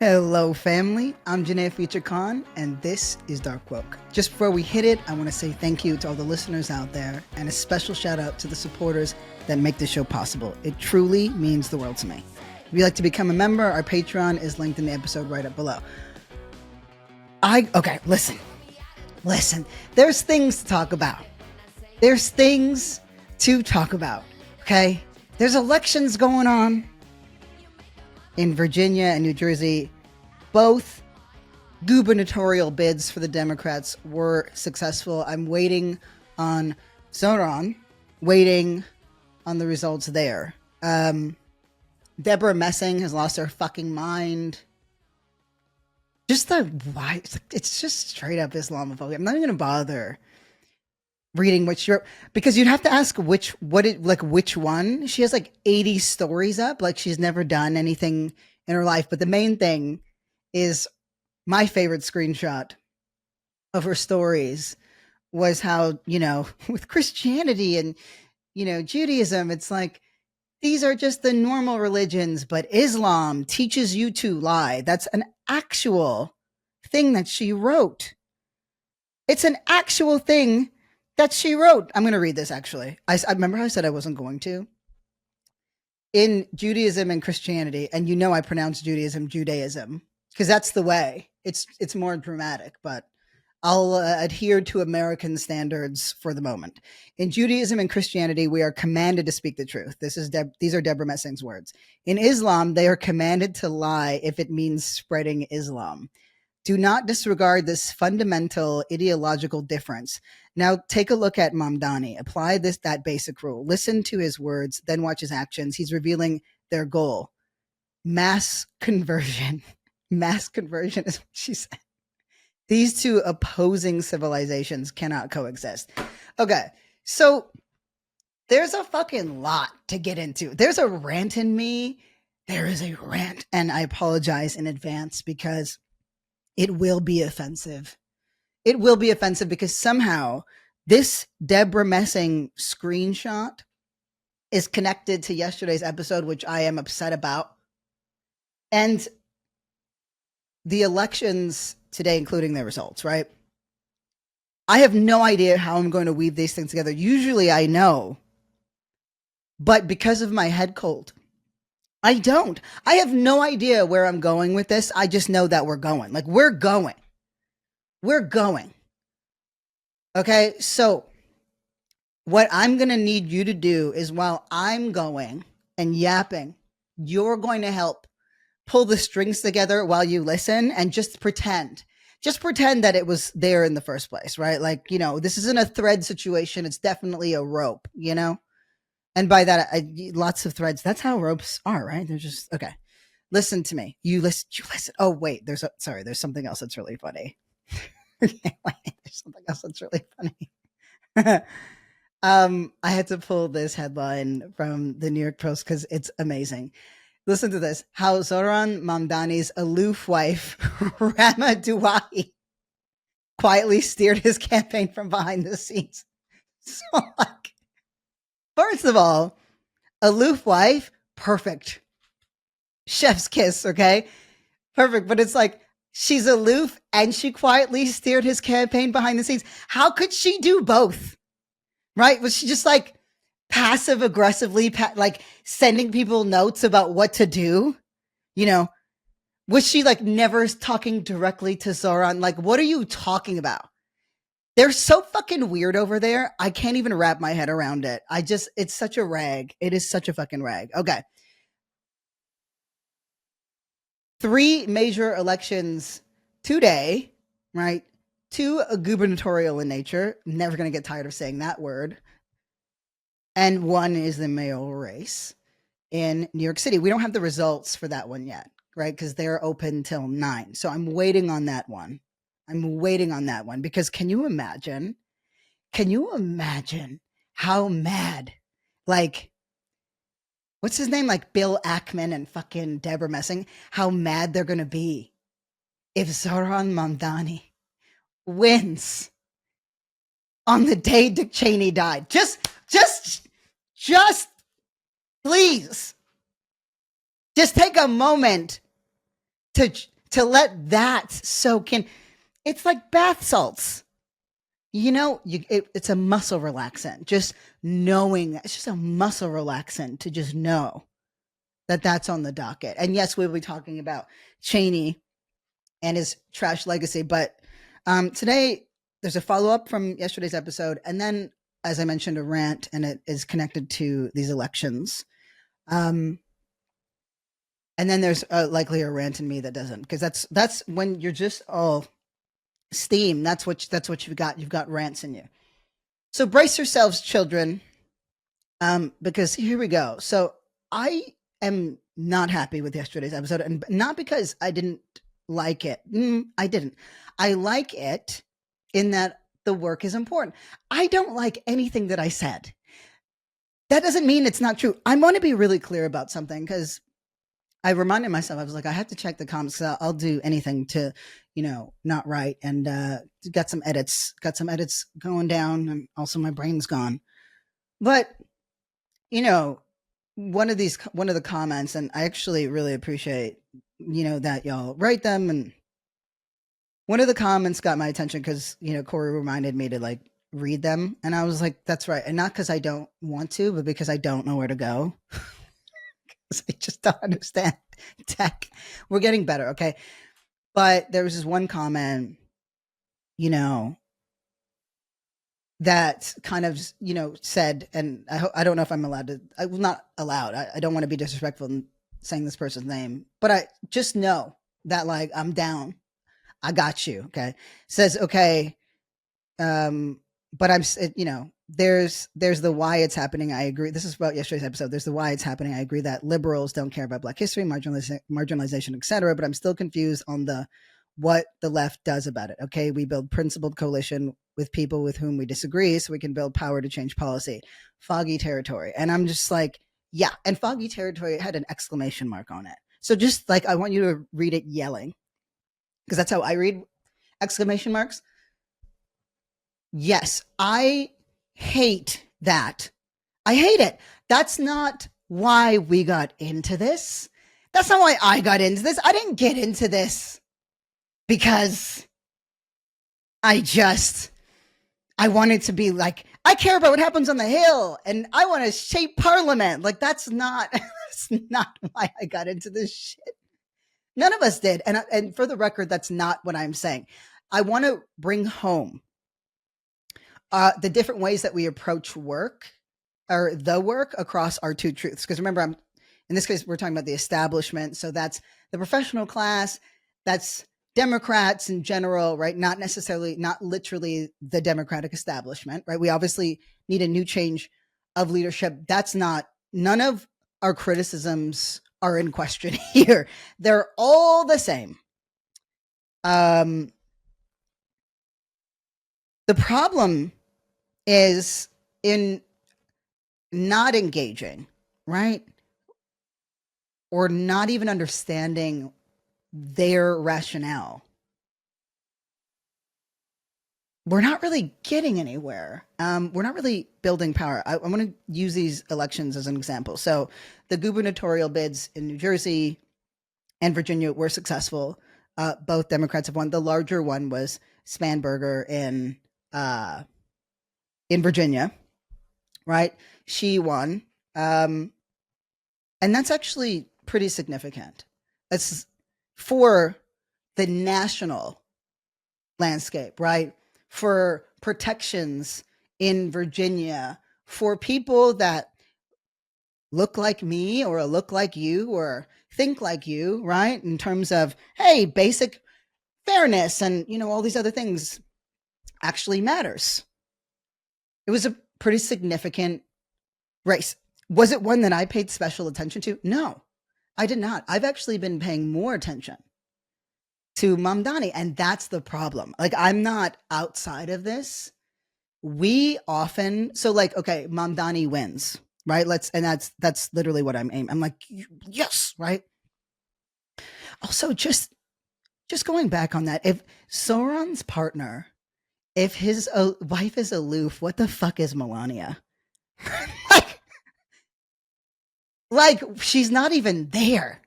Hello, family. I'm Janaya Feature Khan, and this is Dark Woke. Just before we hit it, I want to say thank you to all the listeners out there, and a special shout out to the supporters that make this show possible. It truly means the world to me. If you'd like to become a member, our Patreon is linked in the episode right up below. Listen. There's things to talk about. Okay? There's elections going on in Virginia and New Jersey. Both gubernatorial bids for the Democrats were successful. I'm waiting on Zoran, waiting on the results there. Deborah Messing has lost her fucking mind. Just why? It's just straight up Islamophobia. I'm not even going to bother reading because you'd have to ask which one. She has like 80 stories up, like she's never done anything in her life. But the main thing is my favorite screenshot of her stories was how, with Christianity and, Judaism, it's like, these are just the normal religions, but Islam teaches you to lie. That's an actual thing that she wrote. It's an actual thing that she wrote. I'm going to read this, actually. I remember how I said I wasn't going to. In Judaism and Christianity, and I pronounce Judaism, because that's the way. It's more dramatic, but I'll adhere to American standards for the moment. In Judaism and Christianity, we are commanded to speak the truth. These are Deborah Messing's words. In Islam, they are commanded to lie if it means spreading Islam. Do not disregard this fundamental ideological difference. Now take a look at Mamdani. Apply that basic rule. Listen to his words, then watch his actions. He's revealing their goal. Mass conversion. Mass conversion is what she said. These two opposing civilizations cannot coexist. Okay, so there's a fucking lot to get into. There's a rant in me. There is a rant, and I apologize in advance because it will be offensive. It will be offensive because somehow this Deborah Messing screenshot is connected to yesterday's episode, which I am upset about. And the elections today, including their results, right? I have no idea how I'm going to weave these things together. Usually I know, but because of my head cold, I don't. I have no idea where I'm going with this. I just know that we're going. We're going. Okay, so what I'm going to need you to do is while I'm going and yapping, you're going to help pull the strings together while you listen and just pretend that it was there in the first place, right? This isn't a thread situation. It's definitely a rope, And by that, lots of threads. That's how ropes are, right? They're just, okay. Listen to me. You listen. Oh, wait, there's something else that's really funny. There's something else that's really funny. I had to pull this headline from the New York Post because it's amazing. Listen to this. How Zoran Mamdani's aloof wife, Rama Duwai, quietly steered his campaign from behind the scenes. So, first of all, aloof wife, perfect. Chef's kiss, okay? Perfect. But it's like, she's aloof and she quietly steered his campaign behind the scenes. How could she do both? Right? Was she just passive aggressively sending people notes about what to do? Was she never talking directly to Zoran? What are you talking about? They're so fucking weird over there. I can't even wrap my head around it. It's such a rag. It is such a fucking rag. Okay. 3 major elections today, right? 2 gubernatorial in nature. Never going to get tired of saying that word. And 1 is the mayoral race in New York City. We don't have the results for that one yet, right? Because they're open till 9. So I'm waiting on that one. Because can you imagine how mad, what's his name? Bill Ackman and fucking Deborah Messing, how mad they're going to be if Zoran Mamdani wins on the day Dick Cheney died. Just please, just take a moment to let that soak in. It's like bath salts. It's a muscle relaxant. Just knowing, it's just a muscle relaxant to just know that that's on the docket. And yes, we'll be talking about Cheney and his trash legacy. But today, there's a follow up from yesterday's episode. And then, as I mentioned, a rant, and it is connected to these elections. And then there's likely a rant in me that doesn't, because that's when you're just all steam. That's what you've got. You've got rants in you. So brace yourselves, children, because here we go. So I am not happy with yesterday's episode, and not because I didn't like it. I didn't. I like it in that the work is important. I don't like anything that I said. That doesn't mean it's not true. I want to be really clear about something, because I reminded myself, I was like, I have to check the comments, because I'll do anything to, not write. And got some edits going down, and also my brain's gone. But, one of the comments, and I actually really appreciate, that y'all write them. And one of the comments got my attention because, Corey reminded me to like read them. And I was like, that's right. And not because I don't want to, but because I don't know where to go. Because I just don't understand tech. We're getting better. Okay. But there was this one comment, that kind of, said, and I don't know if I'm allowed to, I will not allowed. I don't want to be disrespectful in saying this person's name, but I just know that, like, I'm down. I got you. Okay. Says, okay. But I'm, there's the why it's happening. I agree. This is about yesterday's episode. There's the why it's happening. I agree that liberals don't care about Black history, marginalization, etc. But I'm still confused on what the left does about it. Okay. We build principled coalition with people with whom we disagree, so we can build power to change policy. Foggy territory. And I'm just like, yeah. And foggy territory had an exclamation mark on it. So just like, I want you to read it yelling, because that's how I read exclamation marks. Yes, I hate that. I hate it. That's not why we got into this. That's not why I got into this. I didn't get into this because I wanted to be like, I care about what happens on the Hill and I want to shape Parliament. Like, that's not why I got into this shit. None of us did. And for the record, that's not what I'm saying. I want to bring home the different ways that we approach work, or the work, across our two truths. Because remember, in this case, we're talking about the establishment. So that's the professional class. That's Democrats in general, right? Not literally the Democratic establishment, right? We obviously need a new change of leadership. None of our criticisms are in question here. They're all the same. The problem is in not engaging, right? Or not even understanding their rationale. We're not really getting anywhere. We're not really building power. I want to use these elections as an example. So the gubernatorial bids in New Jersey and Virginia were successful. Both Democrats have won. The larger one was Spanberger in Virginia, right? She won. And that's actually pretty significant. That's for the national landscape, right? For protections in Virginia, for people that look like me or look like you or think like you, right? In terms of, hey, basic fairness and, all these other things actually matters. It was a pretty significant race. Was it one that I paid special attention to? No, I did not. I've actually been paying more attention to Mamdani, and that's the problem. Like, I'm not outside of this. We often, so like, okay, Mamdani wins, right? That's literally what I'm aiming. I'm like, yes, right? Also, just going back on that, if Sauron's partner, if his wife is aloof, what the fuck is Melania? like, she's not even there.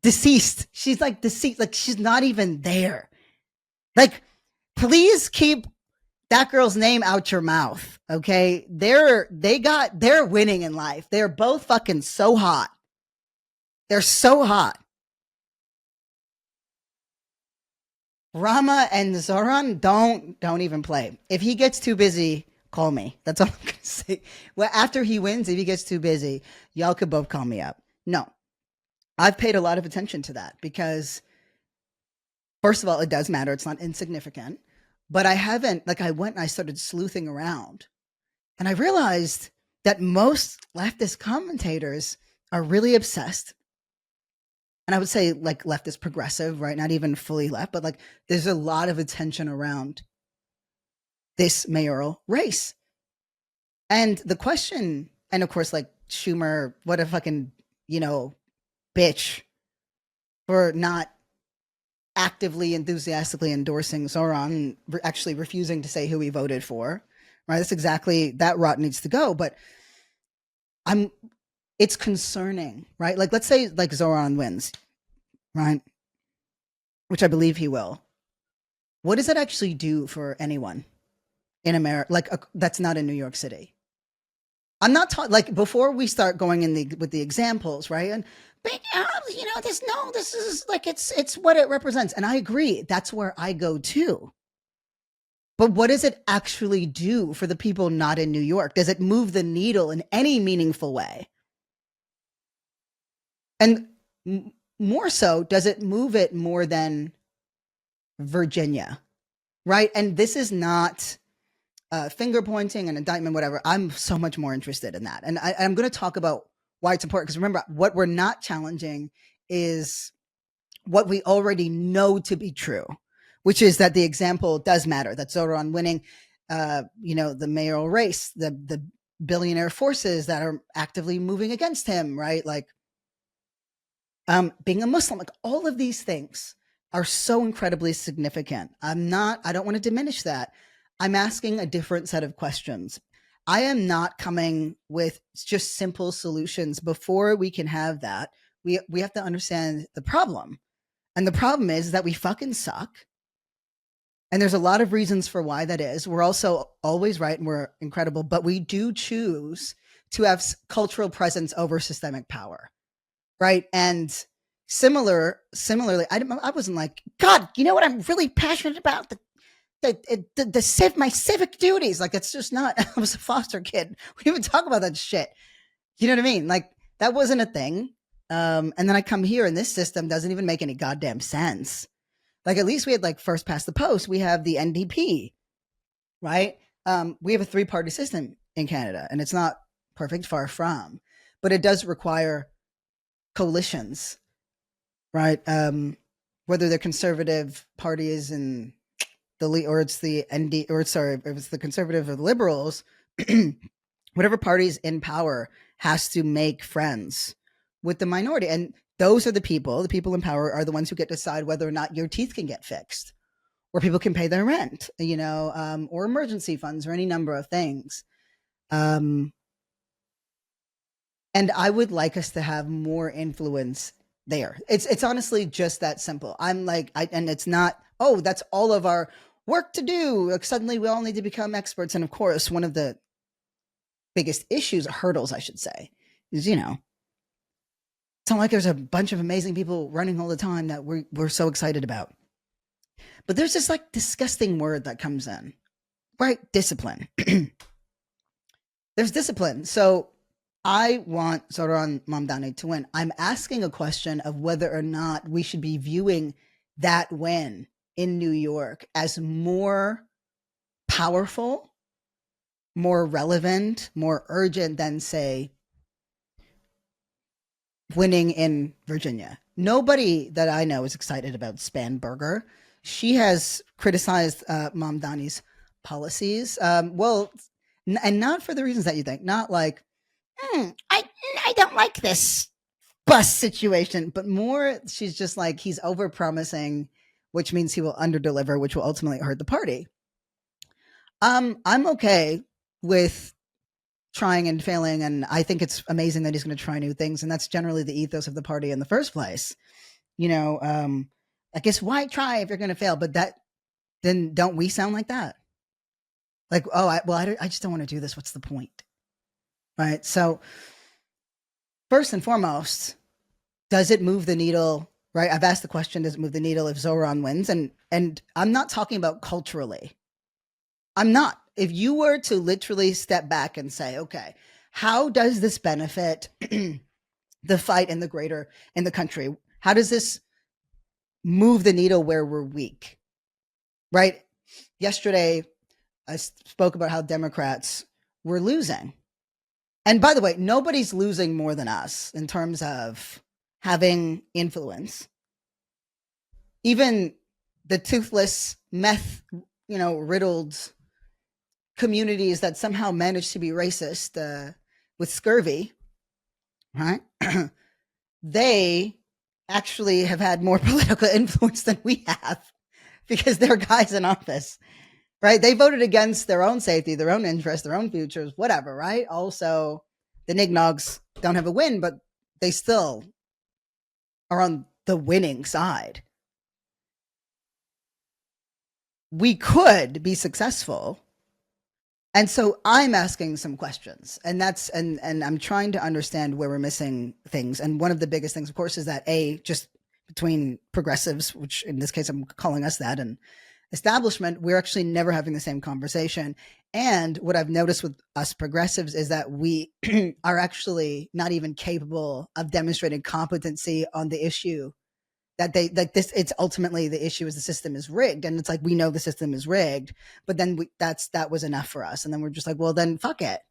deceased. She's like deceased. Like she's not even there. Like, please keep that girl's name out your mouth. Okay. They're winning in life. They're both fucking so hot. They're so hot. Rama and Zoran, don't even play. If he gets too busy, call me. That's all I'm gonna say. Well, after he wins, if he gets too busy, y'all could both call me up. No, I've paid a lot of attention to that because, first of all, it does matter. It's not insignificant. But I haven't, like, I went and I started sleuthing around and I realized that most leftist commentators are really obsessed. And I would say, like, leftist progressive, right? Not even fully left, but like, there's a lot of attention around this mayoral race. And the question, and of course, like, Schumer, what a fucking, bitch for not actively, enthusiastically endorsing Zoran, actually refusing to say who he voted for, right? That's exactly, that rot needs to go. But it's concerning, right? Like, let's say like Zoran wins, right? Which I believe he will. What does that actually do for anyone in America? Like, that's not in New York City. I'm not talking, like, before we start going with the examples, right? And but this is like, it's what it represents, and I agree. That's where I go to. But what does it actually do for the people not in New York? Does it move the needle in any meaningful way? And more so, does it move it more than Virginia, right? And this is not finger pointing and indictment, whatever. I'm so much more interested in that. And I'm going to talk about why it's important. Because remember, what we're not challenging is what we already know to be true, which is that the example does matter, that Zoran winning, the mayoral race, the billionaire forces that are actively moving against him, right? Like, being a Muslim, like, all of these things are so incredibly significant. I don't want to diminish that. I'm asking a different set of questions. I am not coming with just simple solutions. Before we can have that, we have to understand the problem. And the problem is that we fucking suck. And there's a lot of reasons for why that is. We're also always right and we're incredible, but we do choose to have cultural presence over systemic power, right? And similarly, I wasn't like, God, you know what I'm really passionate about? My civic duties. Like, it's just not. I was a foster kid. We didn't even talk about that shit. You know what I mean? Like, that wasn't a thing. And then I come here and this system doesn't even make any goddamn sense. Like, at least we had, like, first past the post. We have the NDP, right? We have a 3-party system in Canada, and it's not perfect, far from, but it does require coalitions, right? Whether they're conservative parties and or it's the if it's the conservative or the liberals, whatever party's in power has to make friends with the minority. And those are the people in power are the ones who get to decide whether or not your teeth can get fixed or people can pay their rent, or emergency funds or any number of things. And I would like us to have more influence there. It's honestly just that simple. I'm like, and it's not, oh, that's all of our work to do. Like, suddenly we all need to become experts. And of course, one of the biggest hurdles, I should say, is, it's not like there's a bunch of amazing people running all the time that we're so excited about. But there's this, like, disgusting word that comes in, right? Discipline. There's discipline. So I want Zoran Mamdani to win. I'm asking a question of whether or not we should be viewing that win in New York as more powerful, more relevant, more urgent than, say, winning in Virginia. Nobody that I know is excited about Spanberger. She has criticized Mamdani's policies. And not for the reasons that you think. Not like, I don't like this bus situation, but more, she's just like, he's over promising, which means he will underdeliver, which will ultimately hurt the party. I'm okay with trying and failing, and I think it's amazing that he's going to try new things, and that's generally the ethos of the party in the first place. I guess why try if you're going to fail? But then don't we sound like that? Like, oh, I just don't want to do this. What's the point? Right. So first and foremost, does it move the needle? Right. I've asked the question, does it move the needle if Zoran wins? And I'm not talking about culturally. I'm not. If you were to literally step back and say, okay, how does this benefit the fight in the country? How does this move the needle where we're weak? Right. Yesterday, I spoke about how Democrats were losing. And by the way, nobody's losing more than us in terms of having influence. Even the toothless, meth, riddled communities that somehow manage to be racist with scurvy, right? They actually have had more political influence than we have because they're guys in office, right? They voted against their own safety, their own interests, their own futures, whatever, right? Also, the Nignogs don't have a win, but they still are on the winning side. We could be successful. And so I'm asking some questions, and I'm trying to understand where we're missing things. And one of the biggest things, of course, is that just between progressives, which in this case I'm calling us that, and establishment, we're actually never having the same conversation. And what I've noticed with us progressives is that we are actually not even capable of demonstrating competency on the issue that they like this. It's ultimately the issue is the system is rigged. And it's like, we know the system is rigged, but then that was enough for us. And then we're just like, well, then fuck it.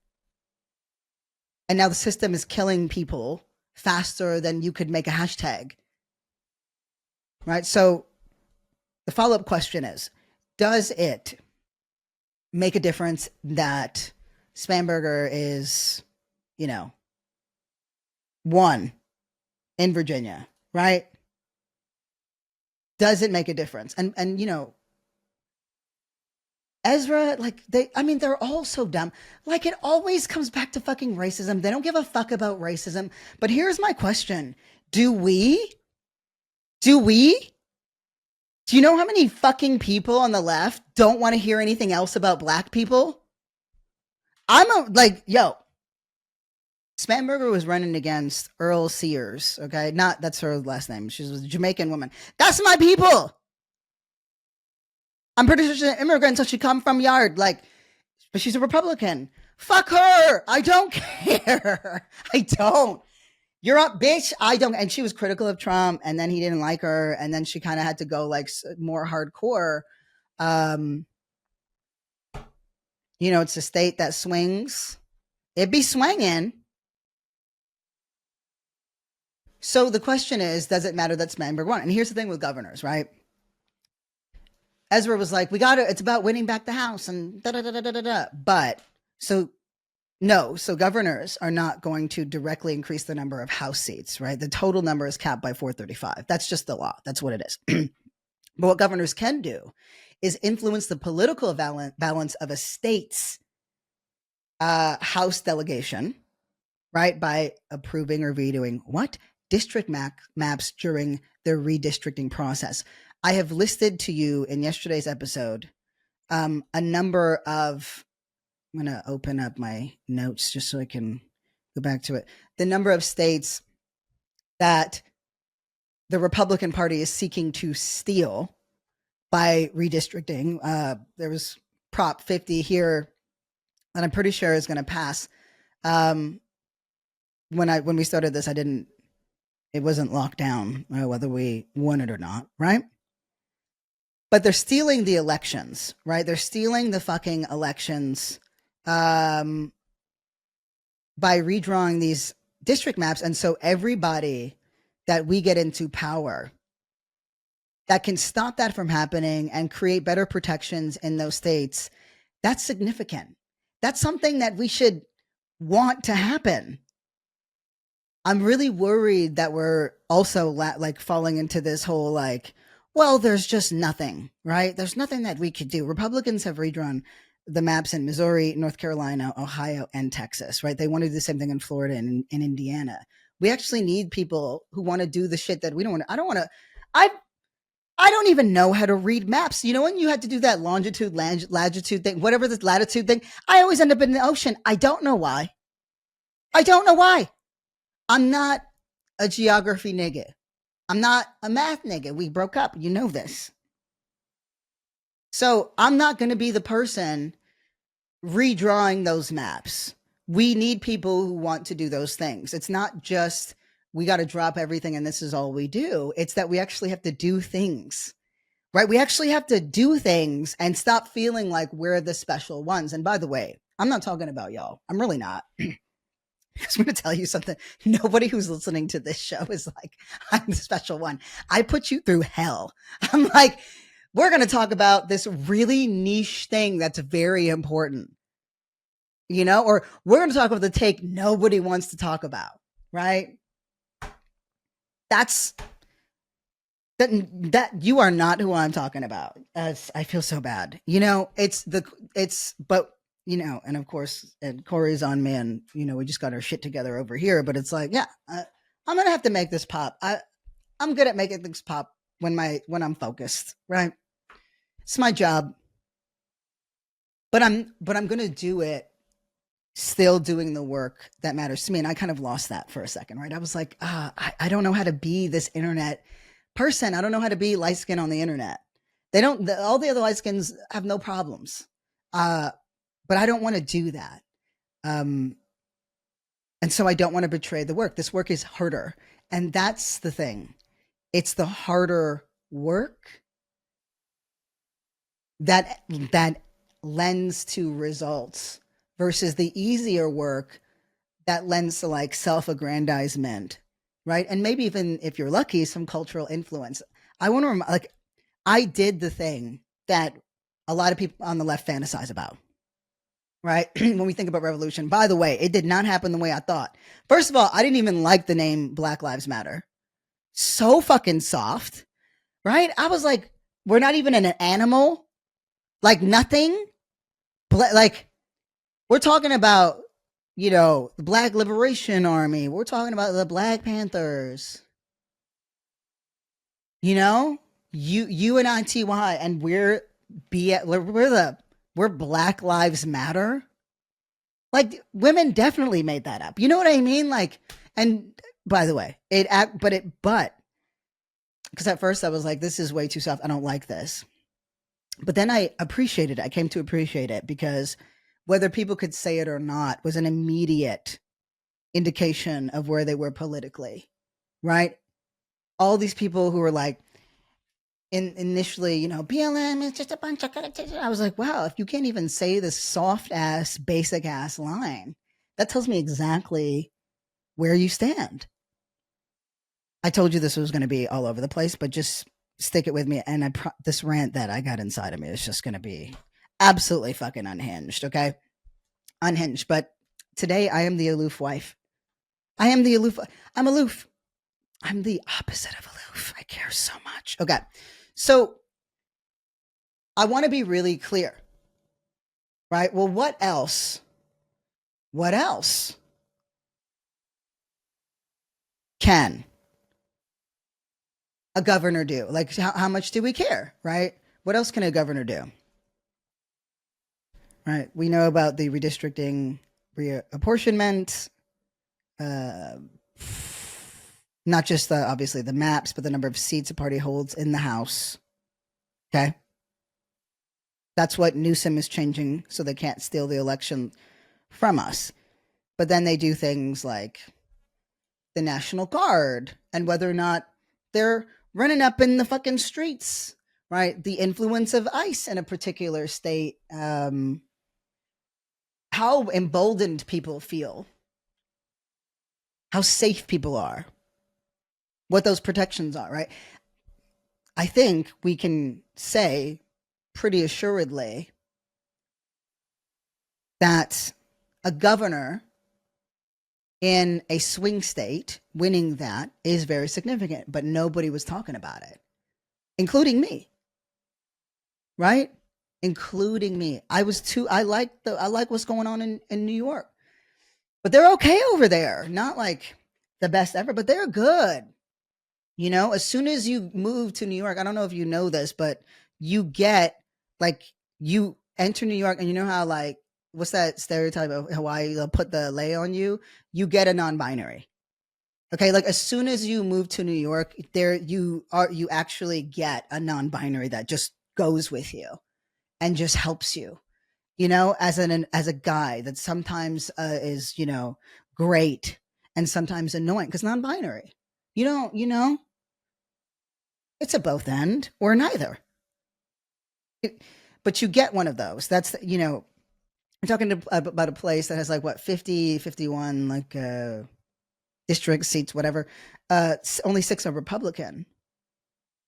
And now the system is killing people faster than you could make a hashtag. Right. So the follow-up question is, does it make a difference that Spamberger is, won in Virginia, right? Does it make a difference? And Ezra, they're all so dumb. Like, it always comes back to fucking racism. They don't give a fuck about racism. But here's my question. Do we? Do you know how many fucking people on the left don't want to hear anything else about black people? Spamberger was running against Earl Sears, okay? That's her last name. She was a Jamaican woman. That's my people. I'm pretty sure she's an immigrant, so she come from yard. But she's a Republican. Fuck her. I don't care. I don't. You're up, bitch. I don't. And she was critical of Trump, and then he didn't like her, and then she kind of had to go more hardcore. It's a state that swings. It be swinging. So the question is, does it matter that Spamberger won? And here's the thing with governors, right? Ezra was like, it's about winning back the House and da-da-da-da-da-da. But so governors are not going to directly increase the number of House seats, right? The total number is capped by 435. That's just the law. That's what it is. But what governors can do is influence the political balance of a state's House delegation, right? By approving or vetoing district maps during their redistricting process. I have listed to you in yesterday's episode a number of, I'm going to open up my notes just so I can go back to it. The number of states that the Republican Party is seeking to steal by redistricting. There was Prop 50 here that I'm pretty sure is going to pass. When we started this, it wasn't locked down whether we won it or not, right? But they're stealing the elections, right? They're stealing the fucking elections by redrawing these district maps. And so everybody that we get into power that can stop that from happening and create better protections in those states, that's significant. That's something that we should want to happen. I'm really worried that we're also falling into this whole well, there's just nothing, right? There's nothing that we could do. Republicans have redrawn the maps in Missouri, North Carolina, Ohio, and Texas, right? They want to do the same thing in Florida and in Indiana. We actually need people who want to do the shit that we don't want to. I don't want to. I I don't even know how to read maps. You know, when you had to do that longitude, latitude thing, whatever this latitude thing, I always end up in the ocean. I don't know why. I don't know why. I'm not a geography nigga. I'm not a math nigga. We broke up. You know this. So I'm not going to be the person redrawing those maps. We need people who want to do those things. It's not just we got to drop everything and this is all we do. It's that we actually have to do things, right? We actually have to do things and stop feeling like we're the special ones. And by the way, I'm not talking about y'all. I'm really not. I'm going to tell you something. Nobody who's listening to this show is like, I'm the special one. I put you through hell. I'm like, we're going to talk about this really niche thing that's very important, you know, or we're going to talk about the take nobody wants to talk about, right? That's that you are not who I'm talking about. I feel so bad. You know, but you know, and of course, and Corey's on me, and you know, we just got our shit together over here. But it's like, yeah, I'm gonna have to make this pop. I'm good at making things pop when I'm focused, right? It's my job, but I'm gonna do it still doing the work that matters to me. And I kind of lost that for a second, right? I was like, I don't know how to be this internet person. I don't know how to be light skin on the internet. All the other light skins have no problems. But I don't want to do that. And so I don't want to betray the work. This work is harder. And that's the thing. It's the harder work that lends to results versus the easier work that lends to like self-aggrandizement, right? And maybe even if you're lucky, some cultural influence. I want to like, I did the thing that a lot of people on the left fantasize about, right? When we think about revolution, by the way, it did not happen the way I thought. First of all, I didn't even like the name Black Lives Matter. So fucking soft, right? I was like, we're not even an animal, like nothing. Like, we're talking about, you know, the Black Liberation Army. We're talking about the Black Panthers. You know, UNITY, and we're Black Lives Matter. Like, women definitely made that up. You know what I mean? Like, and by the way, but because at first I was like, this is way too soft. I don't like this. But then I appreciated it. I came to appreciate it because whether people could say it or not was an immediate indication of where they were politically, right? All these people who were like, initially, you know, BLM is just a bunch of. I was like, wow, if you can't even say this soft ass, basic ass line, that tells me exactly where you stand. I told you this was going to be all over the place, but just stick it with me. And this rant that I got inside of me is just going to be absolutely fucking unhinged. Okay, unhinged. But today I am the aloof wife. I am the aloof. I'm aloof. I'm the opposite of aloof. I care so much. Okay. So I want to be really clear, right? Well, what else? What else can a governor do? Like, how much do we care, right? What else can a governor do? Right. We know about the redistricting, reapportionment, not just obviously the maps, but the number of seats a party holds in the House. Okay. That's what Newsom is changing so they can't steal the election from us. But then they do things like the National Guard and whether or not they're running up in the fucking streets, right? The influence of ICE in a particular state, how emboldened people feel, how safe people are, what those protections are, right? I think we can say pretty assuredly that a governor in a swing state winning that is very significant, but nobody was talking about it, including me, right? Including me. I like what's going on in New York, but they're okay over there. Not like the best ever, but they're good. You know, as soon as you move to New York, I don't know if you know this, but you get like you enter New York and you know how like what's that stereotype of Hawaii? They'll put the lay on you. You get a non-binary. Okay, like as soon as you move to New York, you actually get a non-binary that just goes with you and just helps you. You know, as a guy that sometimes is great and sometimes annoying because non-binary. It's a both end or neither. It- but you get one of those. I'm talking about a place that has like what 50, 51 like district seats, whatever. Only six are Republican.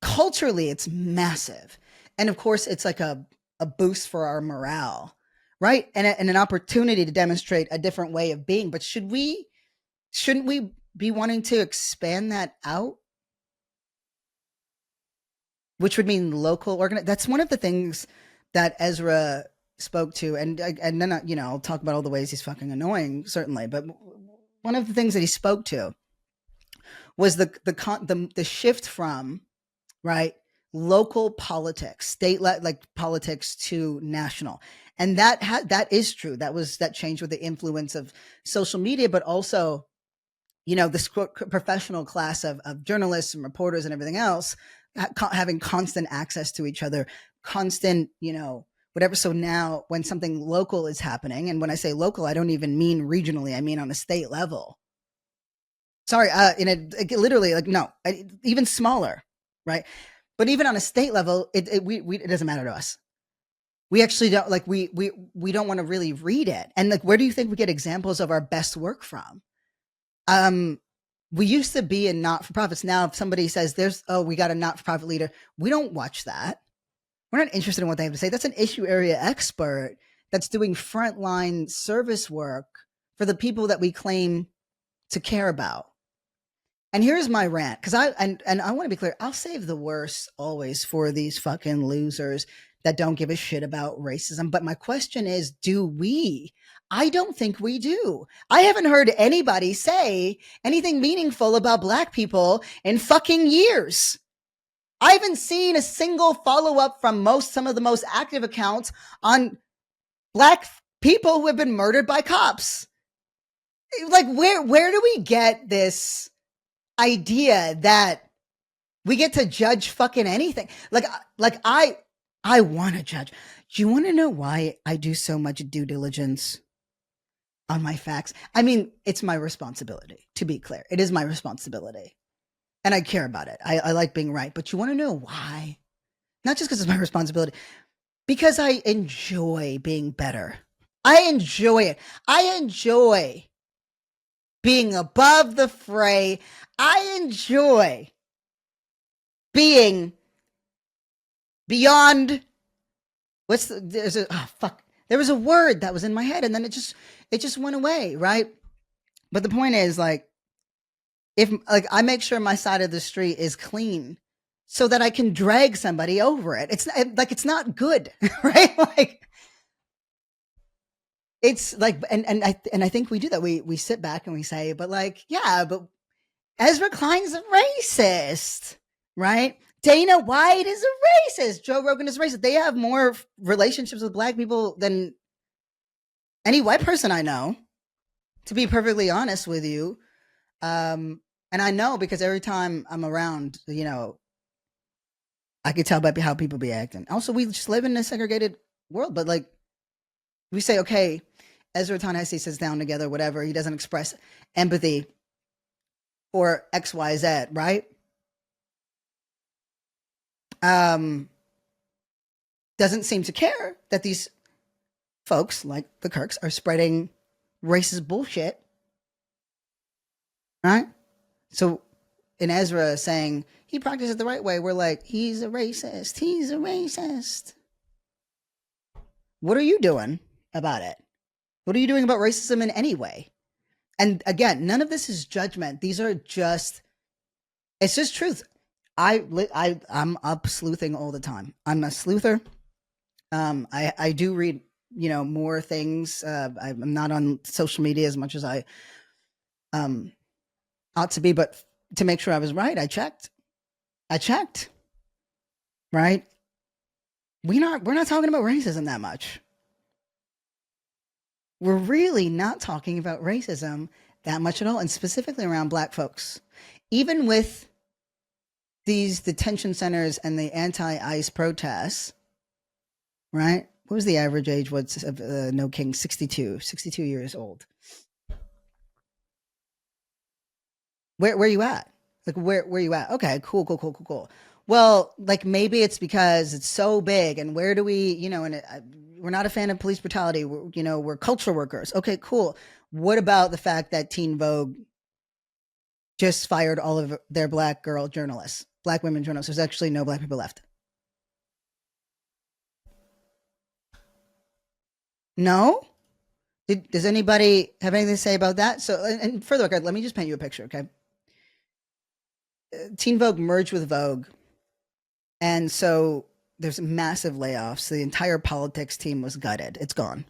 Culturally, it's massive, and of course, it's like a boost for our morale, right? And an opportunity to demonstrate a different way of being. But shouldn't we be wanting to expand that out, which would mean local organ. That's one of the things that Ezra spoke to, and then I'll talk about all the ways he's fucking annoying, certainly. But one of the things that he spoke to was the shift from right local politics, like politics to national, and that is true. That changed with the influence of social media, but also this professional class of journalists and reporters and everything else having constant access to each other, constant, whatever. So now when something local is happening, and when I say local, I don't even mean regionally, I mean on a state level. Sorry, literally like, no, even smaller, right? But even on a state level, it doesn't matter to us. We actually don't like, we don't want to really read it. And like, where do you think we get examples of our best work from? Um, we used to be in not for profits. Now, if somebody says we got a not for profit leader, we don't watch that. We're not interested in what they have to say. That's an issue area expert that's doing frontline service work for the people that we claim to care about. And here's my rant, because I want to be clear. I'll save the worst always for these fucking losers that don't give a shit about racism. But my question is, do we? I don't think we do. I haven't heard anybody say anything meaningful about black people in fucking years. I haven't seen a single follow up from some of the most active accounts on black people who have been murdered by cops. Like, where do we get this idea that we get to judge fucking anything? Like I want to judge. Do you want to know why I do so much due diligence on my facts? I mean, it's my responsibility, to be clear. It is my responsibility. And I care about it. I like being right. But you want to know why? Not just because it's my responsibility, because I enjoy being better. I enjoy it. I enjoy being above the fray. I enjoy being beyond there was a word that was in my head and then it just went away, right? But the point is, like, if like I make sure my side of the street is clean so that I can drag somebody over it. It's not good, right? Like, it's like, and I think we do that. We sit back and we say, but like, yeah, but Ezra Klein's a racist, right? Dana White is a racist. Joe Rogan is racist. They have more relationships with black people than any white person I know, to be perfectly honest with you. And I know because every time I'm around, I could tell by how people be acting. Also, we just live in a segregated world, but like, we say, okay, Ezra Ta-Nehisi sits down together, whatever. He doesn't express empathy for X, Y, Z, right? Doesn't seem to care that these folks like the Kirks are spreading racist bullshit, right? So in Ezra saying he practices the right way, we're like, he's a racist. He's a racist. What are you doing about it? What are you doing about racism in any way? And again, none of this is judgment. These are just, it's just truth. I'm up sleuthing all the time. I'm a sleuther. I do read, more things. I'm not on social media as much as I ought to be, but to make sure I was right, I checked. Right? We're not talking about racism that much. We're really not talking about racism that much at all, and specifically around black folks. Even with these detention centers and the anti-ICE protests, right? What was the average age? What's of No King? 62 years old. Where you at? Like where you at? Okay, cool. Well, like maybe it's because it's so big, and where do we, and we're not a fan of police brutality. We're cultural workers. Okay, cool. What about the fact that Teen Vogue just fired all of their black women journalists? There's actually no black people left. No? Does anybody have anything to say about that? So, and for the record, let me just paint you a picture, okay? Teen Vogue merged with Vogue, and so there's massive layoffs. The entire politics team was gutted. It's gone,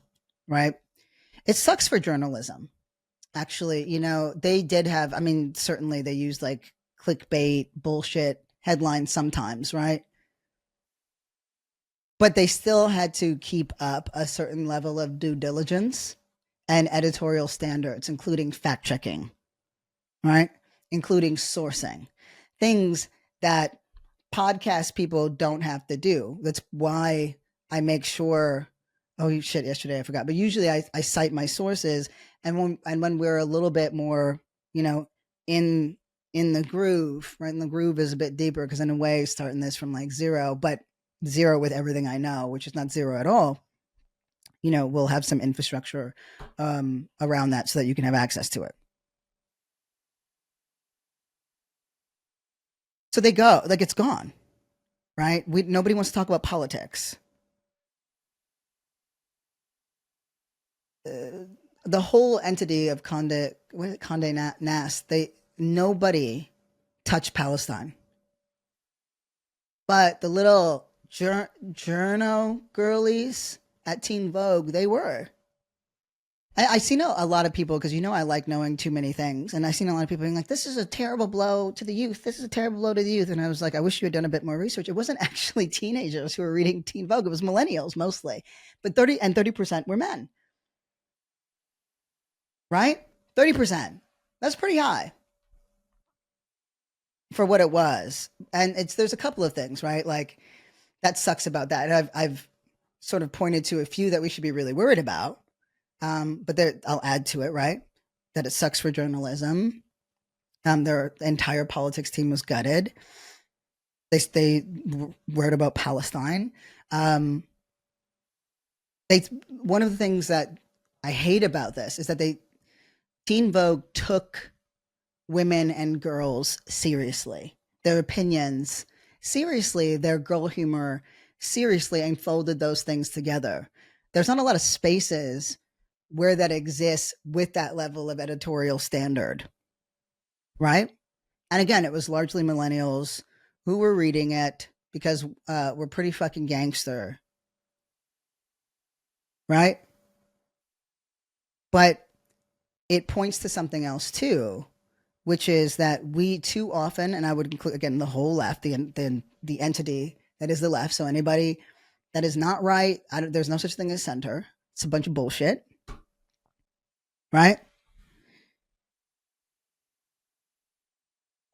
right? It sucks for journalism. Actually, they did have, I mean, certainly they used like clickbait, bullshit headlines sometimes, right? But they still had to keep up a certain level of due diligence and editorial standards, including fact checking, right? Including sourcing, things that podcast people don't have to do. That's why I make sure. Oh shit! Yesterday I forgot, but usually I cite my sources, and when we're a little bit more, in the groove, right? And the groove is a bit deeper because in a way, starting this from like zero, but zero with everything I know, which is not zero at all. We'll have some infrastructure around that so that you can have access to it. So they go like it's gone, right? Nobody wants to talk about politics. The whole entity of Condé Nast, nobody touched Palestine, but the little journo girlies at Teen Vogue, they were. I seen a lot of people because I like knowing too many things, and I seen a lot of people being like, "This is a terrible blow to the youth. This is a terrible blow to the youth." And I was like, "I wish you had done a bit more research." It wasn't actually teenagers who were reading Teen Vogue; it was millennials mostly, but 30% were men, right? 30%. That's pretty high for what it was, and there's a couple of things, right? Like that sucks about that. And I've sort of pointed to a few that we should be really worried about. But I'll add to it, right? That it sucks for journalism. Their entire politics team was gutted. They wrote about Palestine. One of the things that I hate about this is that Teen Vogue took women and girls seriously, their opinions seriously, their girl humor seriously, and folded those things together. There's not a lot of spaces where that exists with that level of editorial standard, right? And again, it was largely millennials who were reading it because we're pretty fucking gangster, right? But it points to something else too, which is that we too often, and I would include again the whole left, the entity that is the left. So anybody that is not right, there's no such thing as center. It's a bunch of bullshit, right?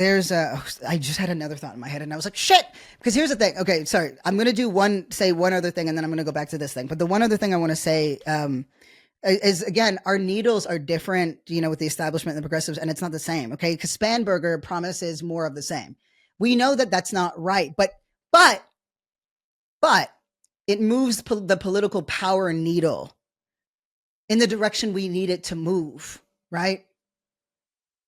I just had another thought in my head and I was like, shit, because here's the thing. Okay, sorry. I'm going to say one other thing and then I'm going to go back to this thing. But the one other thing I want to say is, again, our needles are different, with the establishment and the progressives, and it's not the same. Okay. Because Spanberger promises more of the same. We know that that's not right, but it moves the political power needle in the direction we need it to move, right?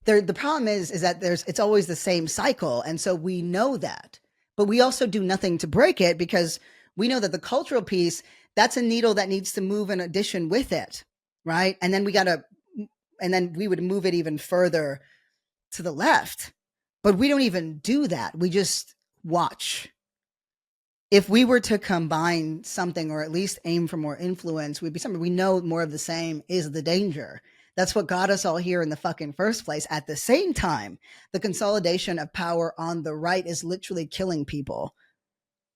The problem is that it's always the same cycle, and so we know that, but we also do nothing to break it because we know that the cultural piece, that's a needle that needs to move in addition with it, right? And then we would move it even further to the left, but we don't even do that. We just watch. If we were to combine something or at least aim for more influence, we'd be something we know more of the same is the danger. That's what got us all here in the fucking first place. At the same time, the consolidation of power on the right is literally killing people.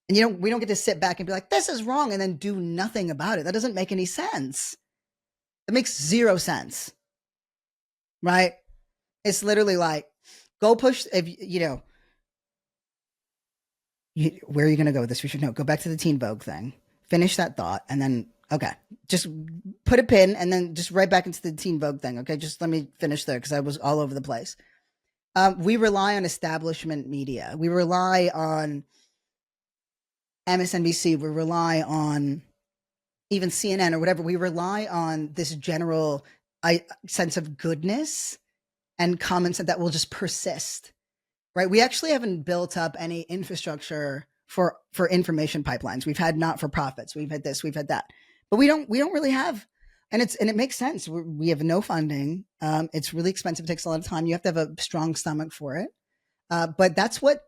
And we don't get to sit back and be like, this is wrong, and then do nothing about it. That doesn't make any sense. It makes zero sense. Right? It's literally like, go push, if where are you going to go with this? We should know. Go back to the Teen Vogue thing. Finish that thought, and then, okay, just put a pin, and then just right back into the Teen Vogue thing, okay? Just let me finish there, because I was all over the place. We rely on establishment media. We rely on MSNBC. We rely on even CNN or whatever. We rely on this general sense of goodness and common sense that will just persist, right? We actually haven't built up any infrastructure for information pipelines. We've had not-for-profits. We've had this. We've had that. But we don't really have, and it makes sense. We have no funding. It's really expensive. It takes a lot of time. You have to have a strong stomach for it. But that's what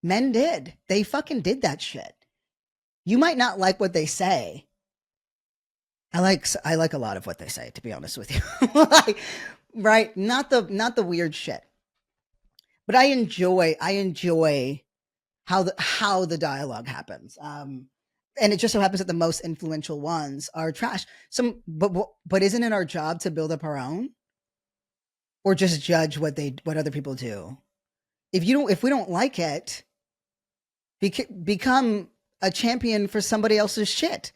men did. They fucking did that shit. You might not like what they say. I like a lot of what they say, to be honest with you. Right? Not the weird shit. But I enjoy how the dialogue happens. And it just so happens that the most influential ones are trash. But isn't it our job to build up our own, or just judge what other people do? If we don't like it, become a champion for somebody else's shit.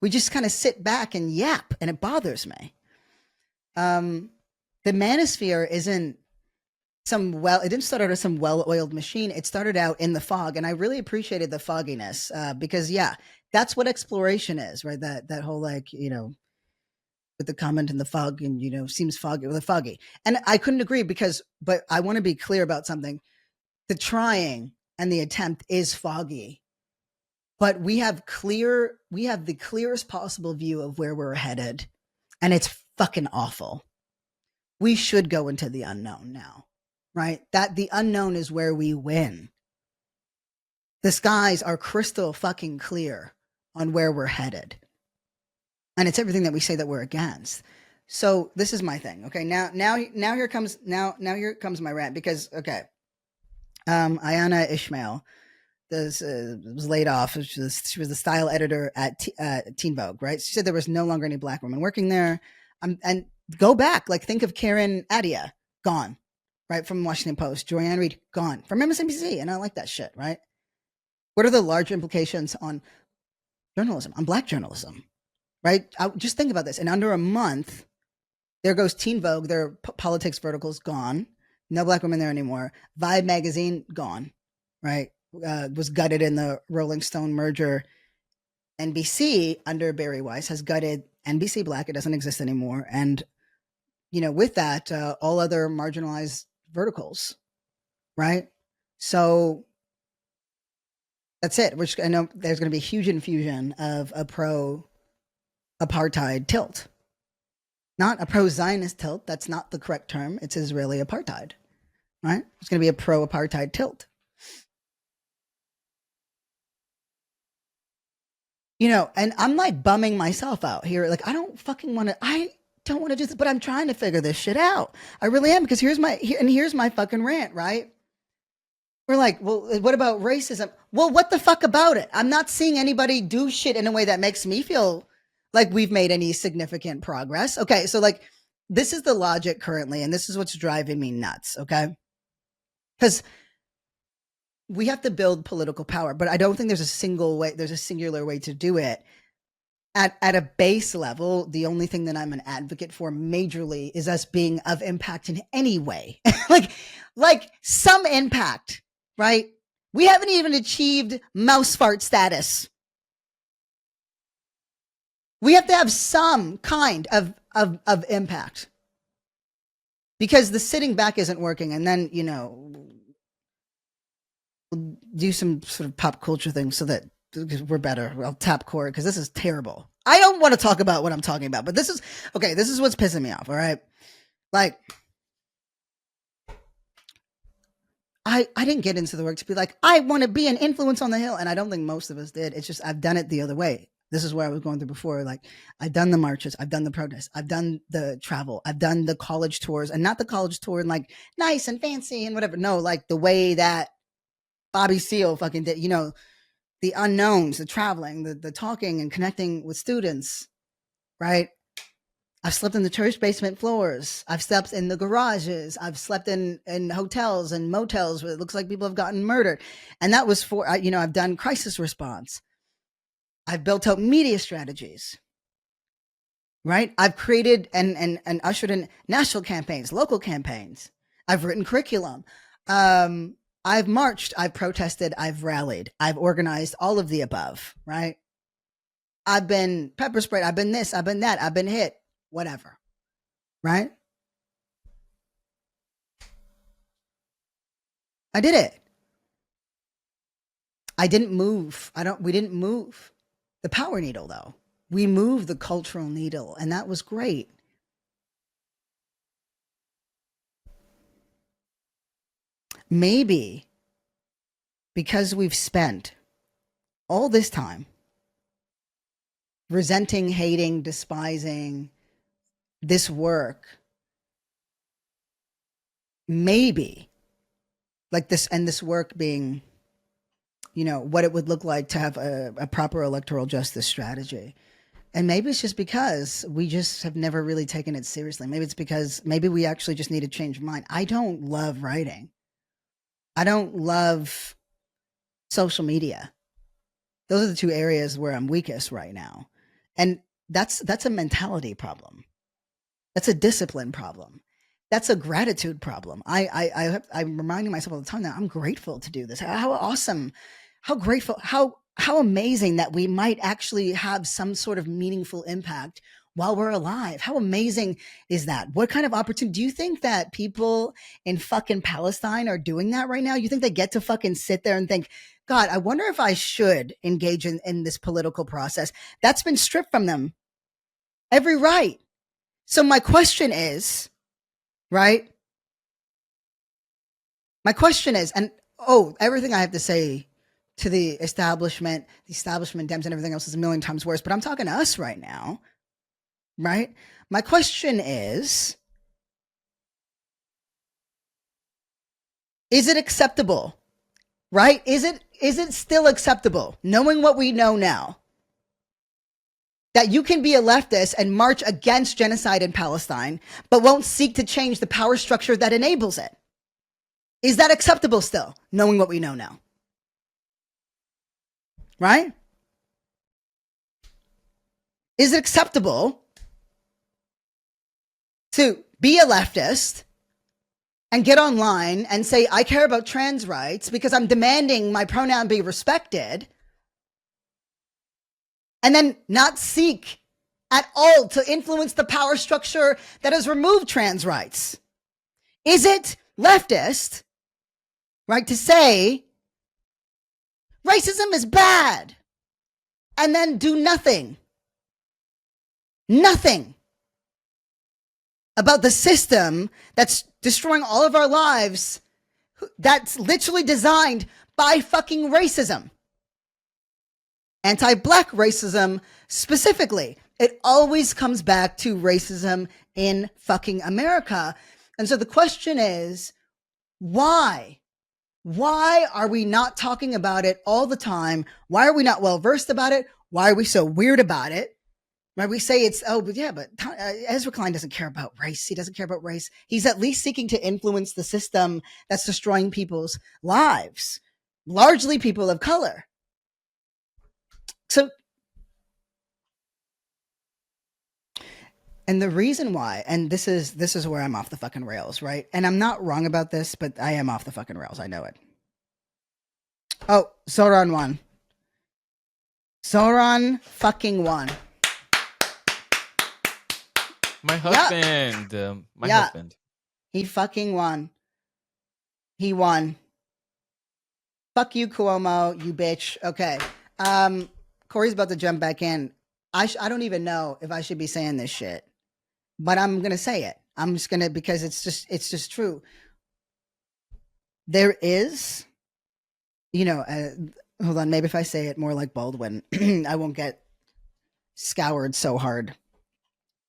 We just kind of sit back and yap, and it bothers me. The manosphere isn't it didn't start out as some well-oiled machine. It started out in the fog, and I really appreciated the fogginess, because that's what exploration is, right? That whole, like, with the comment in the fog, and seems foggy with a foggy. And I couldn't agree, but I want to be clear about something. The trying and the attempt is foggy, but we have the clearest possible view of where we're headed, and it's fucking awful. We should go into the unknown now. Right? That the unknown is where we win. The skies are crystal fucking clear on where we're headed. And it's everything that we say that we're against. So this is my thing. Okay. Now here comes my rant, because, okay. Ayana Ishmael was laid off. She was the style editor at Teen Vogue, right? She said there was no longer any black women working there. And go back, like, think of Karen Adia, gone. Right, from Washington Post. Joanne Reed, gone. From MSNBC, and I like that shit, right? What are the large implications on journalism, on black journalism, right? Just think about this. In under a month, there goes Teen Vogue, their politics verticals, gone. No black women there anymore. Vibe magazine, gone, right? Was gutted in the Rolling Stone merger. NBC, under Barry Weiss, has gutted NBC Black. It doesn't exist anymore. And, with that, all other marginalized verticals, right? So that's it. I know there's going to be a huge infusion of a pro-apartheid tilt, not a pro-Zionist tilt. That's not the correct term. It's Israeli apartheid, right? It's going to be a pro-apartheid tilt. And I'm like bumming myself out here. Like, I don't want to do this, but I'm trying to figure this shit out. I really am, because here's my fucking rant, right? We're like, well, what about racism? Well, what the fuck about it? I'm not seeing anybody do shit in a way that makes me feel like we've made any significant progress. Okay, so, like, this is the logic currently, and this is what's driving me nuts, okay? Because we have to build political power, but I don't think there's a singular way to do it. At a base level, the only thing that I'm an advocate for majorly is us being of impact in any way. like some impact, right? We haven't even achieved mouse fart status. We have to have some kind of impact, because the sitting back isn't working. And then, we'll do some sort of pop culture thing so that we're better. I'll tap court, because this is terrible. I don't want to talk about what I'm talking about, but this is what's pissing me off. All right. Like, I didn't get into the work to be like, I want to be an influence on the Hill. And I don't think most of us did. It's just, I've done it the other way. This is where I was going through before. Like, I've done the marches, I've done the protests, I've done the travel, I've done the college tours, and not the college tour and like nice and fancy and whatever. No, like the way that Bobby Seale fucking did, the unknowns, the traveling, the talking and connecting with students, right? I've slept in the church basement floors. I've slept in the garages. I've slept in hotels and motels where it looks like people have gotten murdered. And that was for, I've done crisis response. I've built out media strategies, right? I've created and ushered in national campaigns, local campaigns. I've written curriculum. I've marched, I've protested, I've rallied, I've organized, all of the above, right? I've been pepper sprayed, I've been this, I've been that, I've been hit, whatever, right? I did it. I didn't move. We didn't move the power needle though. We moved the cultural needle, and that was great. Maybe because we've spent all this time resenting, hating, despising this work, maybe like this, and this work being, what it would look like to have a proper electoral justice strategy. And maybe it's just because we just have never really taken it seriously. Maybe it's because maybe we actually just need to change mind. I don't love writing. I don't love social media. Those are the two areas where I'm weakest right now. And that's a mentality problem. That's a discipline problem. That's a gratitude problem. I'm reminding myself all the time that I'm grateful to do this. How awesome, how grateful, how amazing that we might actually have some sort of meaningful impact while we're alive. How amazing is that? What kind of opportunity? Do you think that people in fucking Palestine are doing that right now? You think they get to fucking sit there and think, God, I wonder if I should engage in this political process? That's been stripped from them. Every right. So my question is, right? My question is, and everything I have to say to the establishment Dems and everything else is a million times worse, but I'm talking to us right now, right? My question is it acceptable, right? Is it still acceptable, knowing what we know now, that you can be a leftist and march against genocide in Palestine, but won't seek to change the power structure that enables it? Is that acceptable still, knowing what we know now? Right? Is it acceptable to be a leftist and get online and say, I care about trans rights because I'm demanding my pronoun be respected, and then not seek at all to influence the power structure that has removed trans rights? Is it leftist, right, to say racism is bad and then do nothing about the system that's destroying all of our lives, that's literally designed by fucking racism? Anti-black racism specifically. It always comes back to racism in fucking America. And so the question is, why? Why are we not talking about it all the time? Why are we not well versed about it? Why are we so weird about it? Right? We say but Ezra Klein doesn't care about race. He doesn't care about race. He's at least seeking to influence the system that's destroying people's lives, largely people of color. So, and the reason why, and this is where I'm off the fucking rails, right? And I'm not wrong about this, but I am off the fucking rails. I know it. Oh, Sauron won. Sauron fucking won. My husband. My husband. He fucking won. He won. Fuck you, Cuomo, you bitch. Okay. Corey's about to jump back in. I don't even know if I should be saying this shit, but I'm going to say it. I'm just going to, because it's just true. There is, hold on, maybe if I say it more like Baldwin, I won't get scoured so hard.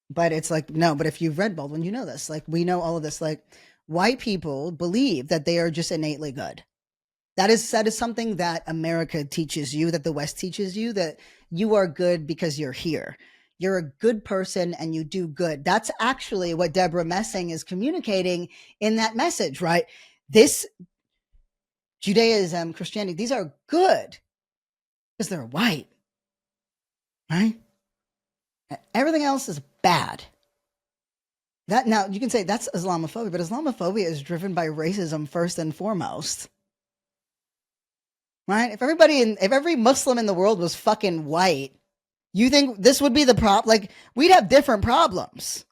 But it's like, no, but if you've read Baldwin, you know this. Like, we know all of this. Like, white people believe that they are just innately good. That is something that America teaches you, that the West teaches you, that you are good because you're here. You're a good person and you do good. That's actually what Deborah Messing is communicating in that message, right? This Judaism, Christianity, these are good because they're white, right? Everything else is bad. That, now you can say that's Islamophobia, but Islamophobia is driven by racism first and foremost. Right? If every Muslim in the world was fucking white, you think this would be the problem? Like, we'd have different problems,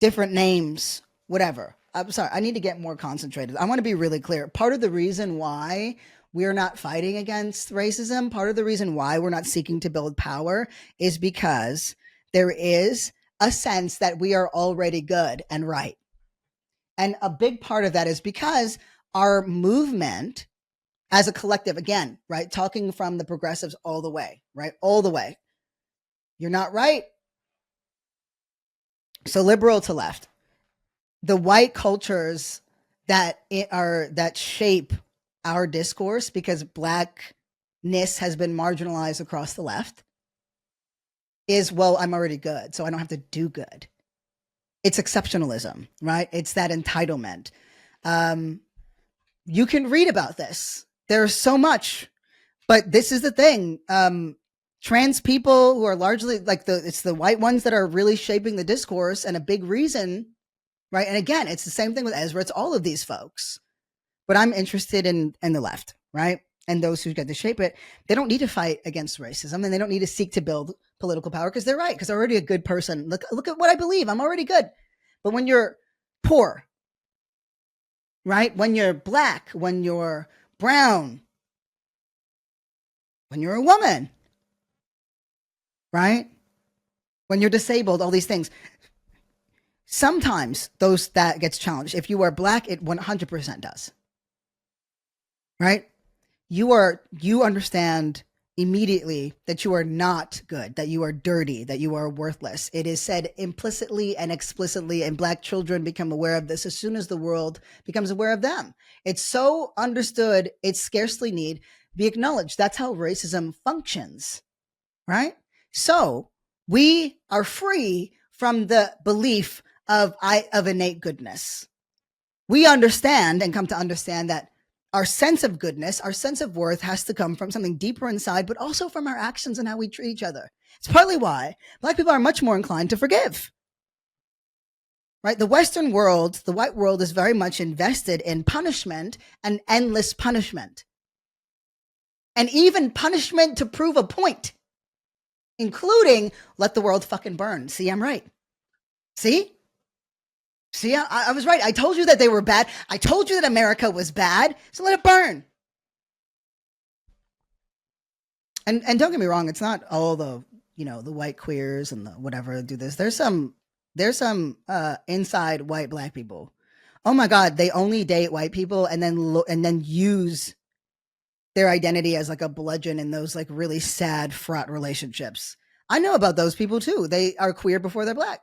different names, whatever. I'm sorry, I need to get more concentrated. I want to be really clear. Part of the reason why we're not fighting against racism, part of the reason why we're not seeking to build power is because there is a sense that we are already good and right. And a big part of that is because our movement as a collective, again, right? Talking from the progressives all the way, right? All the way. You're not right. So liberal to left. The white cultures that shape our discourse, because blackness has been marginalized across the left, is, well, I'm already good, so I don't have to do good. It's exceptionalism, right? It's that entitlement. You can read about this. There's so much, but this is the thing. Trans people who are largely like it's the white ones that are really shaping the discourse, and a big reason, right? And again, it's the same thing with Ezra. It's all of these folks, but I'm interested in the left, right? And those who get to shape it. They don't need to fight against racism, and they don't need to seek to build political power because they're right. Because they're already a good person. Look at what I believe. I'm already good. But when you're poor, right? When you're black, when you're brown, when you're a woman, right? When you're disabled, all these things. Sometimes that gets challenged. If you are black, it 100% does. Right? You understand immediately that you are not good, that you are dirty, that you are worthless. It is said implicitly and explicitly, and black children become aware of this as soon as the world becomes aware of them. It's so understood, it scarcely need be acknowledged. That's how racism functions, right? So we are free from the belief of innate goodness. We understand and come to understand that our sense of goodness, our sense of worth has to come from something deeper inside, but also from our actions and how we treat each other. It's partly why black people are much more inclined to forgive. Right? The Western world, the white world, is very much invested in punishment and endless punishment. And even punishment to prove a point, including let the world fucking burn. See, I'm right. See, I was right. I told you that they were bad. I told you that America was bad. So let it burn. And don't get me wrong. It's not all the white queers and the whatever do this. There's some inside white black people. Oh my God, they only date white people and then use their identity as like a bludgeon in those like really sad fraught relationships. I know about those people too. They are queer before they're black.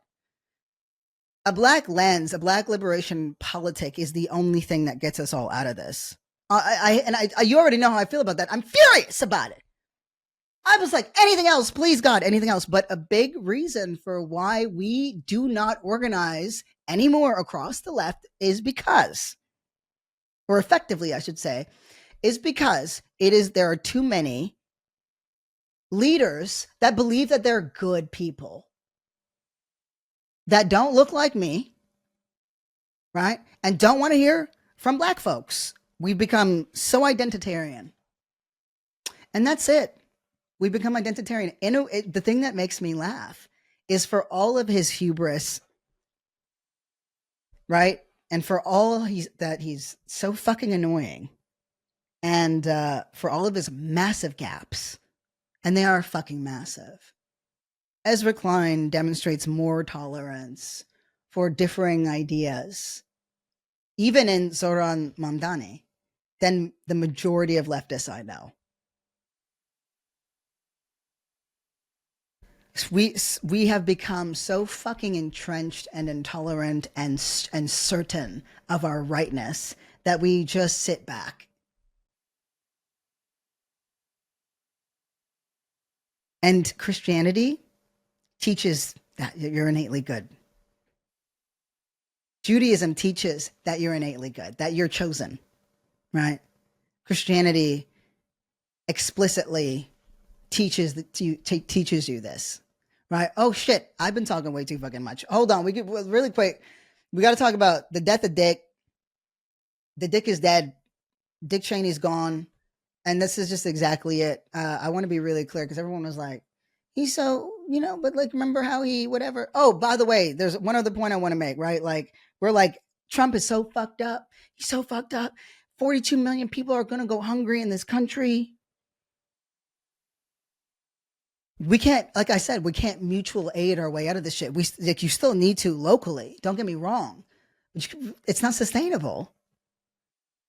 A black lens, a black liberation politic is the only thing that gets us all out of this. You already know how I feel about that. I'm furious about it. I was like, anything else, please God, anything else. But a big reason for why we do not organize anymore across the left is because, or effectively, I should say, is because there are too many leaders that believe that they're good people that don't look like me, right? And don't want to hear from black folks. We've become so identitarian. And that's it. We become identitarian. The thing that makes me laugh is for all of his hubris, right? And for all that he's so fucking annoying. And for all of his massive gaps. And they are fucking massive. Ezra Klein demonstrates more tolerance for differing ideas, even in Zoran Mamdani, than the majority of leftists I know. We have become so fucking entrenched and intolerant and certain of our rightness that we just sit back. And Christianity teaches that you're innately good. Judaism teaches that you're innately good, that you're chosen, right? Christianity explicitly teaches you this, right? Oh shit, I've been talking way too fucking much. Hold on, we could really quick. We got to talk about the death of Dick. The Dick is dead. Dick Cheney's gone, and this is just exactly it. I want to be really clear because everyone was like, "He's so but like, remember how he whatever." Oh, by the way, there's one other point I want to make. Right, like we're like Trump is so fucked up. He's so fucked up. 42 million people are gonna go hungry in this country. We can't, like I said, we can't mutual aid our way out of this shit. You still need to locally. Don't get me wrong. It's not sustainable.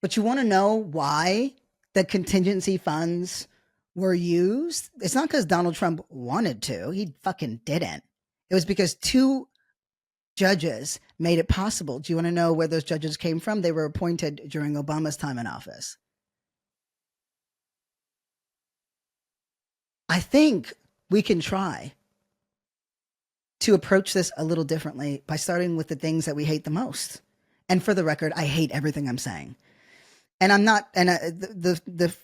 But you want to know why the contingency funds were used? It's not because Donald Trump wanted to. He fucking didn't. It was because 2 judges made it possible. Do you want to know where those judges came from? They were appointed during Obama's time in office. I think we can try to approach this a little differently by starting with the things that we hate the most. And for the record, I hate everything I'm saying. And I'm not, and the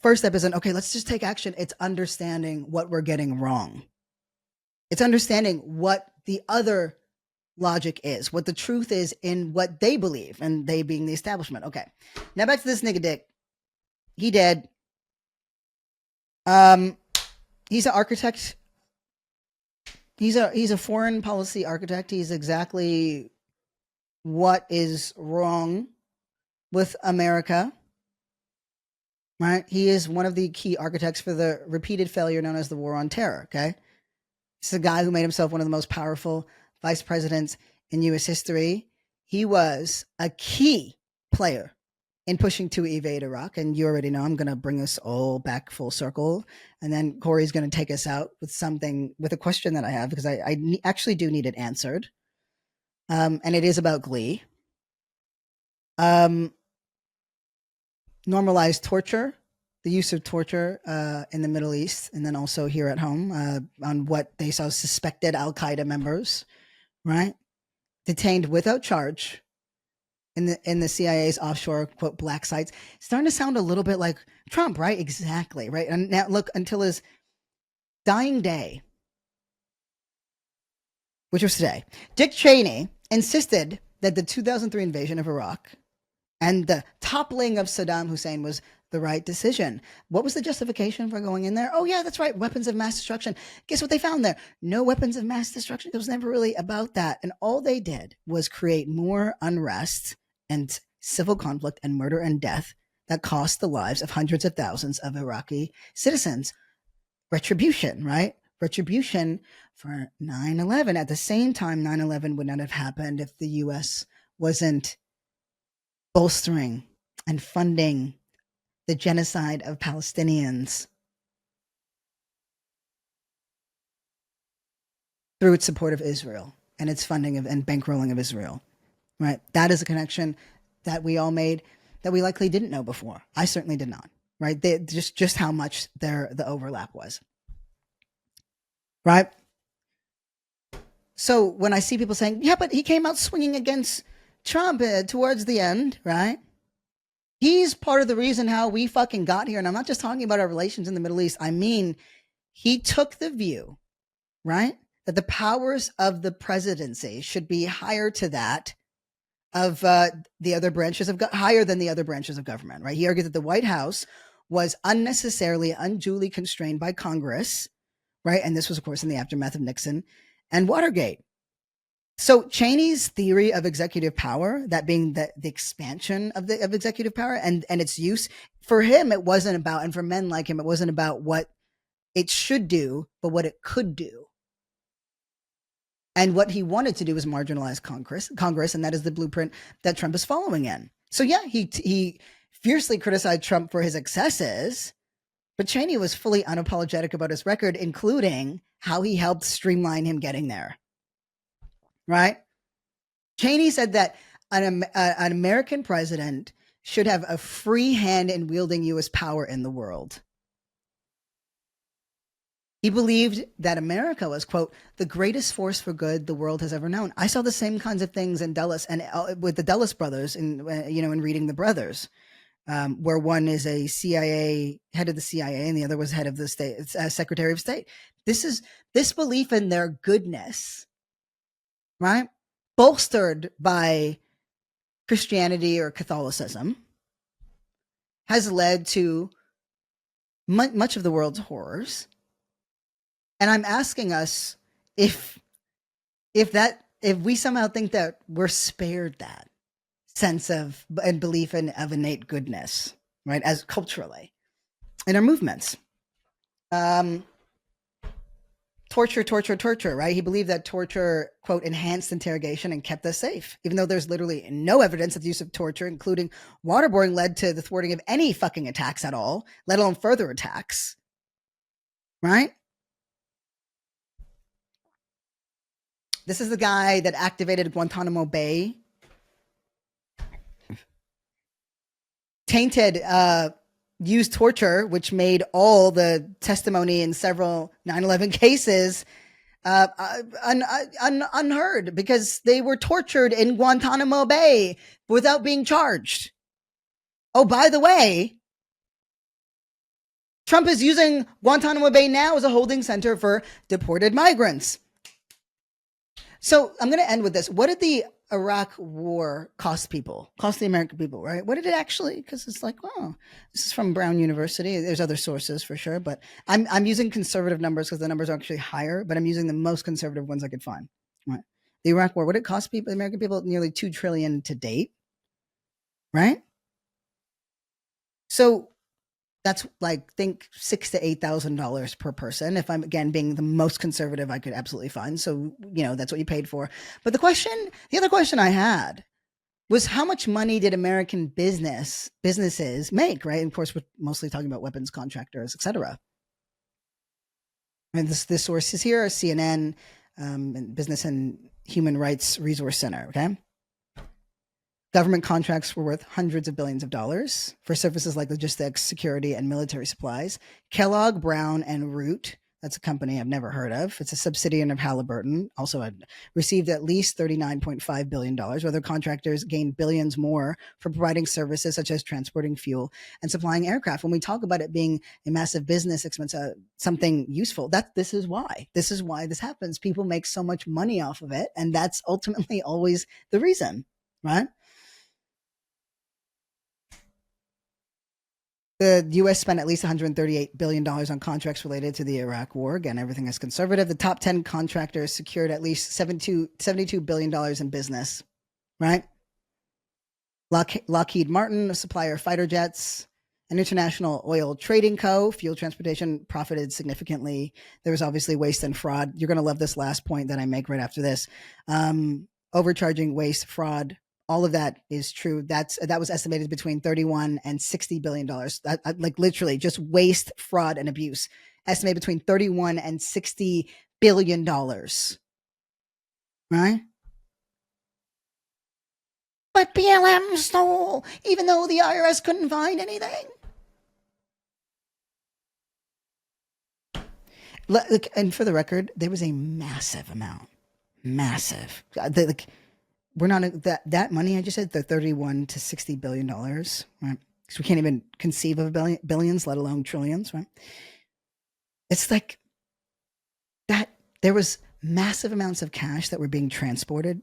first step isn't, okay, let's just take action. It's understanding what we're getting wrong. It's understanding what the other logic is, what the truth is in what they believe, and they being the establishment. Okay. Now back to this nigga Dick. He dead. He's an architect. He's a foreign policy architect. He's exactly what is wrong with America, right? He is one of the key architects for the repeated failure known as the War on Terror, okay? He's a guy who made himself one of the most powerful vice presidents in U.S. history. He was a key player in pushing to evade Iraq. And you already know I'm going to bring us all back full circle. And then Corey's going to take us out with a question that I have, because I actually do need it answered. And it is about Glee. Normalized torture, the use of torture in the Middle East, and then also here at home on what they saw suspected Al-Qaeda members, right? Detained without charge in the CIA's offshore, quote, black sites. Starting to sound a little bit like Trump, right? Exactly, right? And now look, until his dying day, which was today, Dick Cheney insisted that the 2003 invasion of Iraq and the toppling of Saddam Hussein was the right decision. What was the justification for going in there? Oh, yeah, that's right. Weapons of mass destruction. Guess what they found there? No weapons of mass destruction. It was never really about that. And all they did was create more unrest and civil conflict and murder and death that cost the lives of hundreds of thousands of Iraqi citizens. Retribution, right? Retribution for 9/11. At the same time, 9/11 would not have happened if the U.S. wasn't bolstering and funding the genocide of Palestinians through its support of Israel and its funding of and bankrolling of Israel, right? That is a connection that we all made that we likely didn't know before. I certainly did not, right? Just how much the overlap was, right? So when I see people saying, yeah, but he came out swinging against Trump towards the end, right? He's part of the reason how we fucking got here. And I'm not just talking about our relations in the Middle East. I mean, he took the view, right, that the powers of the presidency should be higher to that of the other branches of higher than the other branches of government, right? He argued that the White House was unnecessarily, unduly constrained by Congress, right? And this was, of course, in the aftermath of Nixon and Watergate. So Cheney's theory of executive power, that being the expansion of executive power and its use, for him, it wasn't about, and for men like him, it wasn't about what it should do, but what it could do. And what he wanted to do was marginalize Congress, and that is the blueprint that Trump is following in. So yeah, he fiercely criticized Trump for his excesses, but Cheney was fully unapologetic about his record, including how he helped streamline him getting there. Right? Cheney said that an American president should have a free hand in wielding U.S. power in the world. He believed that America was, quote, the greatest force for good the world has ever known. I saw the same kinds of things in Dulles and with the Dulles brothers, in Reading the Brothers, where one is a head of the CIA, and the other was head of the state, Secretary of State. This belief in their goodness, right, bolstered by Christianity or Catholicism, has led to much of the world's horrors. And I'm asking us if we somehow think that we're spared that sense of and belief of innate goodness, right, as culturally in our movements. Torture, right? He believed that torture, quote, enhanced interrogation and kept us safe, even though there's literally no evidence that the use of torture, including waterboarding, led to the thwarting of any fucking attacks at all, let alone further attacks, right? This is the guy that activated Guantanamo Bay. Tainted, used torture, which made all the testimony in several 9/11 cases unheard because they were tortured in Guantanamo Bay without being charged. Oh, by the way, Trump is using Guantanamo Bay now as a holding center for deported migrants. So I'm going to end with this. What did the Iraq war cost the American people, right? What did it actually, because it's like, oh, this is from Brown University. There's other sources for sure, but I'm using conservative numbers because the numbers are actually higher, but I'm using the most conservative ones I could find. Right? The Iraq war, what did it cost people, American people? Nearly $2 trillion to date, right? So that's like, think $6,000 to $8,000 per person. If I'm, again, being the most conservative I could absolutely find. So, that's what you paid for. But the other question I had was, how much money did American businesses make, right? And of course, we're mostly talking about weapons contractors, et cetera. And this source is here, CNN, Business and Human Rights Resource Center, okay? Government contracts were worth hundreds of billions of dollars for services like logistics, security, and military supplies. Kellogg, Brown, and Root, that's a company I've never heard of. It's a subsidiary of Halliburton, also had received at least $39.5 billion. Other contractors gained billions more for providing services such as transporting fuel and supplying aircraft. When we talk about it being a massive business expense, something useful, this is why this happens. People make so much money off of it, and that's ultimately always the reason, right? The U.S. spent at least $138 billion on contracts related to the Iraq war. Again, everything is conservative. The top 10 contractors secured at least $72 billion in business, right? Lockheed Martin, a supplier of fighter jets, an international oil trading co. Fuel transportation profited significantly. There was obviously waste and fraud. You're going to love this last point that I make right after this. Overcharging, waste, fraud. All of that is true. That was estimated between $31 and $60 billion. Like literally just waste, fraud, and abuse. Estimated between $31 and $60 billion. Right? But BLM stole, even though the IRS couldn't find anything. Look, and for the record, there was a massive amount. Massive. We're not that money I just said, the $31 to $60 billion, right? Because we can't even conceive of billions, let alone trillions, right? It's like that. There was massive amounts of cash that were being transported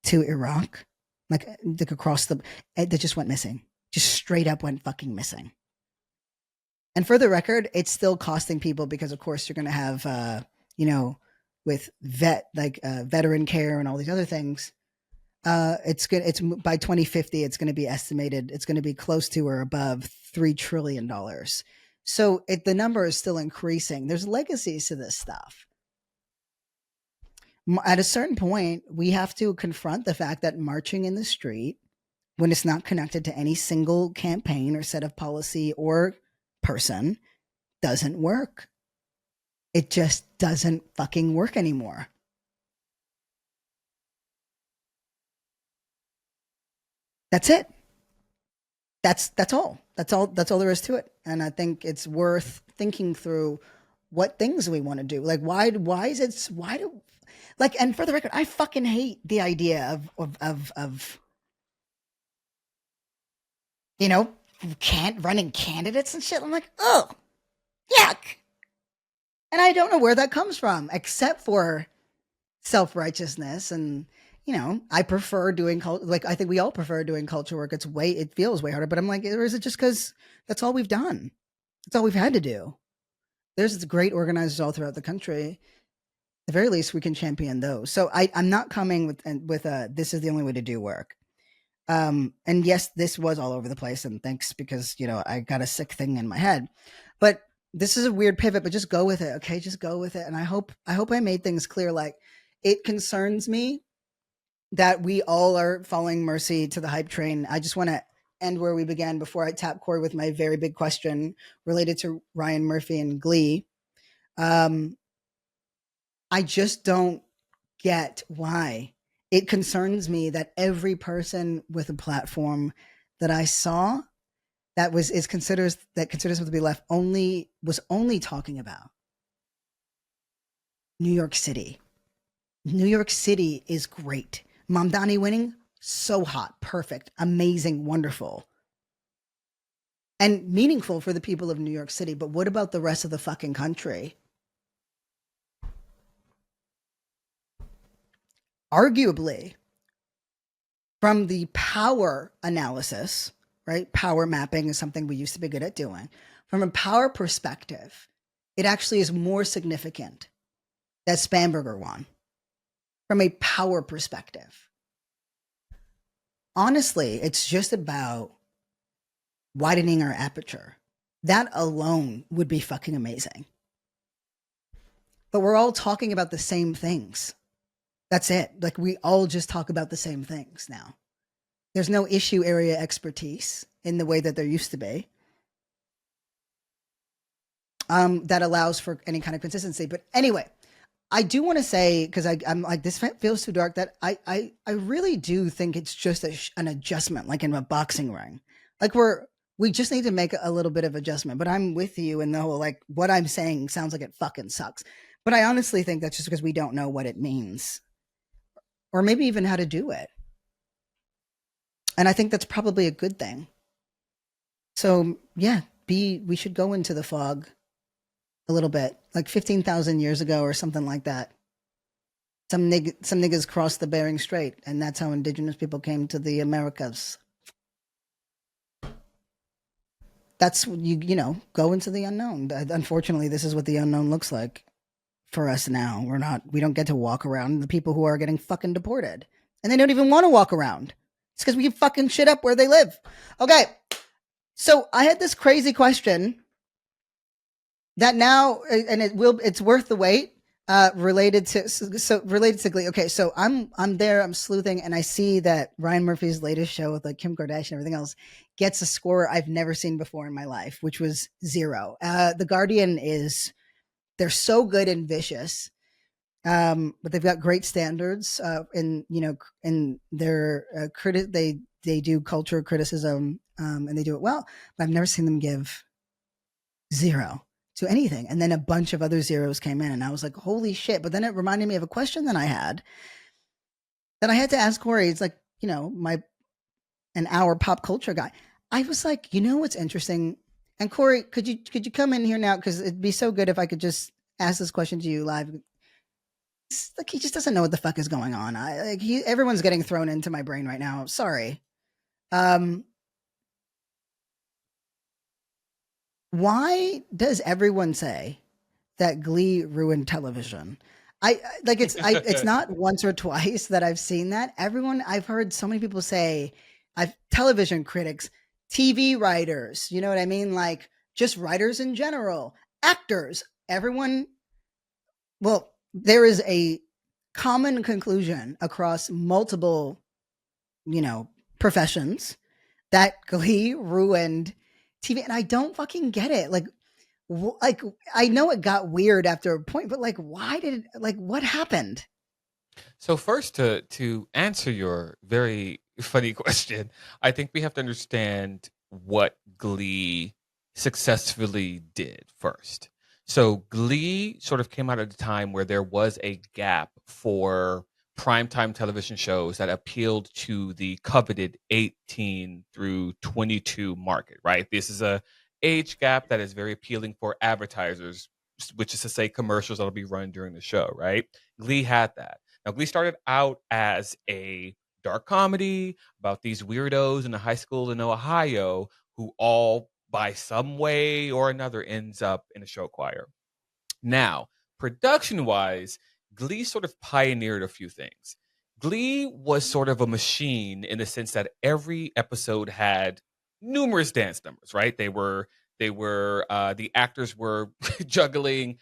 to Iraq, like across that just went missing, just straight up went fucking missing. And for the record, it's still costing people because, of course, you're going to have, with veteran care and all these other things. It's by 2050, it's going to be estimated, it's going to be close to or above $3 trillion. So the number is still increasing. There's legacies to this stuff. At a certain point, we have to confront the fact that marching in the street, when it's not connected to any single campaign or set of policy or person, doesn't work. It just doesn't fucking work anymore. That's it. That's all. That's all there is to it. And I think it's worth thinking through what things we want to do. Like why is it why do like, and for the record, I fucking hate the idea of you know, can't running candidates and shit. I'm like, oh, yuck. And I don't know where that comes from, except for self-righteousness. And, you know, I prefer doing, like, I think we all prefer doing culture work. It feels way harder, but I'm like, or is it just because that's all we've done? That's all we've had to do. There's great organizers all throughout the country. At the very least, we can champion those. So I'm not coming with this is the only way to do work. And yes, this was all over the place, and thanks, because, you know, I got a sick thing in my head. But this is a weird pivot, but just go with it, okay? Just go with it. And I hope I made things clear. Like, it concerns me that we all are following mercy to the hype train. I just want to end where we began before I tap Corey with my very big question related to Ryan Murphy and Glee. I just don't get why. It concerns me that every person with a platform that I saw that considers them to be left was only talking about New York City. New York City is great. Mamdani winning, so hot, perfect, amazing, wonderful, and meaningful for the people of New York City. But what about the rest of the fucking country? Arguably, from the power analysis, right? Power mapping is something we used to be good at doing. From a power perspective, it actually is more significant that Spamberger won. From a power perspective. Honestly, it's just about widening our aperture. That alone would be fucking amazing. But we're all talking about the same things. That's it. Like, we all just talk about the same things now. There's no issue area expertise in the way that there used to be. That allows for any kind of consistency. But anyway, I do want to say, because I'm like, this feels too dark, that I really do think it's just an adjustment, like in a boxing ring. Like, we just need to make a little bit of adjustment. But I'm with you in the whole, like, what I'm saying sounds like it fucking sucks. But I honestly think that's just because we don't know what it means, or maybe even how to do it. And I think that's probably a good thing. So yeah, we should go into the fog a little bit, like 15,000 years ago or something like that. Some niggas crossed the Bering Strait, and that's how indigenous people came to the Americas. That's, you know, go into the unknown. Unfortunately, this is what the unknown looks like for us now. We don't get to walk around. The people who are getting fucking deported, and they don't even want to walk around. It's because we can fucking shit up where they live. Okay, so I had this crazy question that now, and it's worth the wait. Related to Glee. Okay, so I'm there, I'm sleuthing, and I see that Ryan Murphy's latest show with, like, Kim Kardashian and everything else gets a score I've never seen before in my life, which was 0. The Guardian they're so good and vicious, but they've got great standards, in their they do culture criticism, and they do it well. But I've never seen them give 0 to anything. And then a bunch of other zeros came in, and I was like, holy shit. But then it reminded me of a question that I had to ask Corey. It's like, you know, an hour pop culture guy. I was like, you know what's interesting? And Corey, could you come in here now? Because it'd be so good if I could just ask this question to you live. It's like, he just doesn't know what the fuck is going on. Everyone's getting thrown into my brain right now. Sorry. Why does everyone say that Glee ruined television? It's not once or twice that I've seen that. I've heard so many people say, television critics, TV writers, you know what I mean? Like, just writers in general, actors, everyone. Well, there is a common conclusion across multiple, professions, that Glee ruined TV. And I don't fucking get it. Like, Like, I know it got weird after a point, but like, why did it, like, what happened? So first, to answer your very funny question, I think we have to understand what Glee successfully did first. So Glee sort of came out at a time where there was a gap for primetime television shows that appealed to the coveted 18 through 22 market, right? This is a age gap that is very appealing for advertisers, which is to say commercials that'll be run during the show, right? Glee had that. Now, Glee started out as a dark comedy about these weirdos in a high school in Ohio who all, by some way or another, ends up in a show choir. Now, production wise, Glee sort of pioneered a few things. Glee was sort of a machine in the sense that every episode had numerous dance numbers, right? The actors were juggling,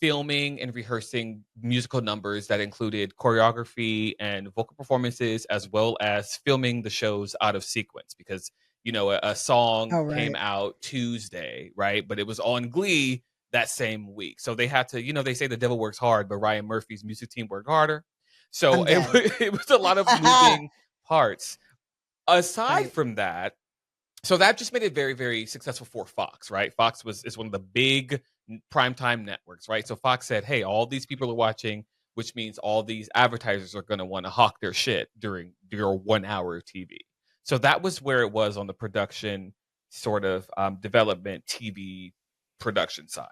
filming and rehearsing musical numbers that included choreography and vocal performances, as well as filming the shows out of sequence because a song Oh, came right. out Tuesday, right? But it was on Glee that same week. So they had to, they say the devil works hard, but Ryan Murphy's music team worked harder. So I'm dead. it was a lot of moving parts. Aside Right. from that, so that just made it very, very successful for Fox, right? Fox is one of the big primetime networks, right? So Fox said, hey, all these people are watching, which means all these advertisers are going to want to hawk their shit during your 1 hour of TV. So that was where it was on the production sort of development TV production side.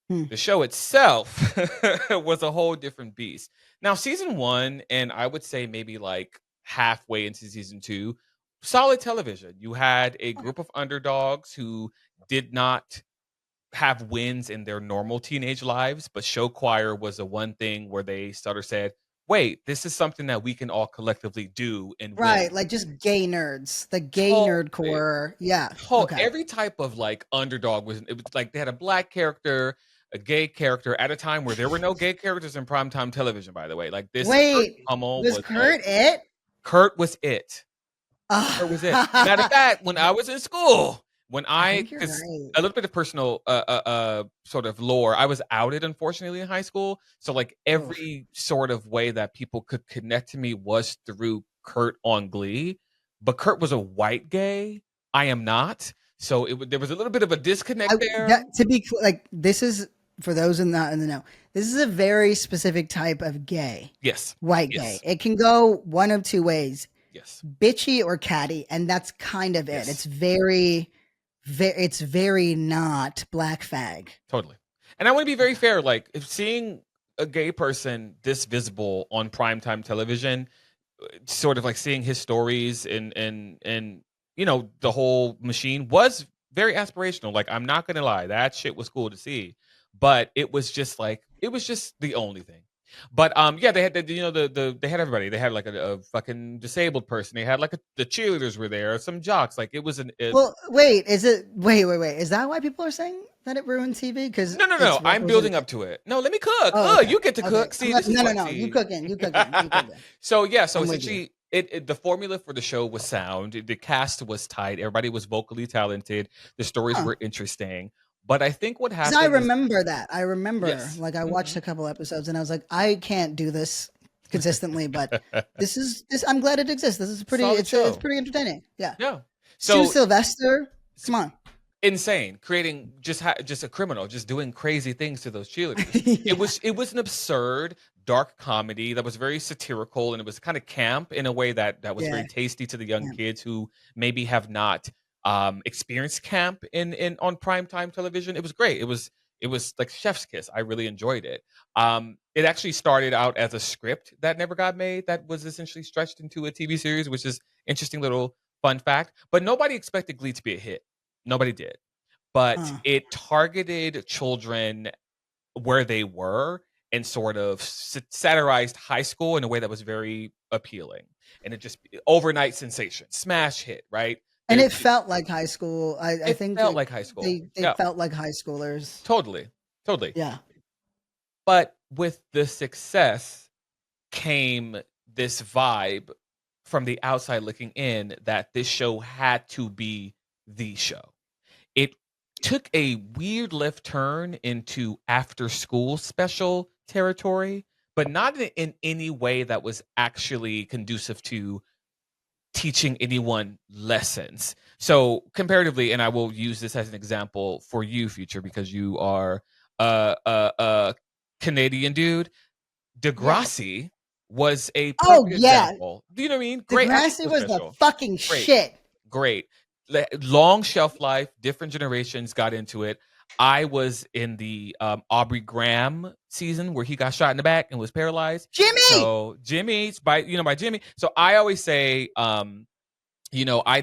Hmm. The show itself was a whole different beast. Now, season one, and I would say maybe like halfway into season two, solid television. You had a group of underdogs who did not have wins in their normal teenage lives, but show choir was the one thing where they sort of said, wait, this is something that we can all collectively do and win. Right. Like just gay nerds, the gay nerd Totally. core. Yeah. Okay. Every type of like underdog was, it was like they had a black character, a gay character at a time where there were no gay characters in primetime television, by the way. Like this Kurt Wait, Hummel was was like Kurt it? Kurt was it. Kurt was it. Matter of Ah, fact, when I was in school, when I I think you're because right. a little bit of personal sort of lore, I was outed unfortunately in high school. So like Oof. every sort of way that people could connect to me was through Kurt on Glee. But Kurt was a white gay. I am not. So there was a little bit of a disconnect there. To be like, this is for those in the know. This is a very specific type of gay, Yes. white gay. Yes. It can go one of two ways: Yes. bitchy or catty, and that's kind of it. Yes. It's it's very not black fag. Totally. And I want to be very Okay. fair. Like, if seeing a gay person this visible on primetime television, sort of like seeing his stories and the whole machine was very aspirational. Like, I'm not gonna lie, that shit was cool to see, but it was just like it was just the only thing. But yeah, they had they had everybody. They had like a fucking disabled person. They had like the cheerleaders were there, some jocks. Like it was Well, wait, is it wait, is that why people are saying that it ruined TV? Because no, no, no. it's I'm building represented. up to it. No, let me cook. Oh, okay, You get to okay. cook. See, this is No, no, what. no. You See. cooking, you cooking, you cooking. So yeah, so I'm with you. essentially, the formula for the show was sound. The cast was tight. Everybody was vocally talented. The stories Huh. were interesting. But I think what 'Cause I happened is remember that. I remember, yes. like, I watched Mhm. a couple episodes and I was like, I can't do this consistently, but this. I'm glad it exists. This is pretty. Solid It's show. pretty entertaining. Yeah. Yeah. Sue So Sylvester. Come on. insane, creating just a criminal, just doing crazy things to those cheerleaders. Yeah. It was an absurd dark comedy that was very satirical, and it was kind of camp in a way that was Yeah. very tasty to the young Yeah. kids who maybe have not experienced camp in on primetime television. It was great. It was like chef's kiss. I really enjoyed it. It actually started out as a script that never got made, that was essentially stretched into a TV series, which is interesting little fun fact. But nobody expected Glee to be a hit. Nobody did. But Huh. it targeted children where they were and sort of satirized high school in a way that was very appealing. And it just overnight sensation, smash hit, right? And There, it felt like high school. I it think felt like high school. they Yeah, felt like high schoolers. totally, totally. Yeah. But with the success came this vibe from the outside looking in that this show had to be the show. It took a weird left turn into after school special territory, but not in any way that was actually conducive to teaching anyone lessons. So comparatively, and I will use this as an example for you, Future, because you are a Canadian dude. Yes. Degrassi was a Oh perfect yeah, example. Do you know what I mean? Great after Degrassi school was the special. fucking Great, shit. great. Long shelf life. Different generations got into it. I was in the Aubrey Graham season where he got shot in the back and was paralyzed. Jimmy. So Jimmy's by Jimmy. So I always say, I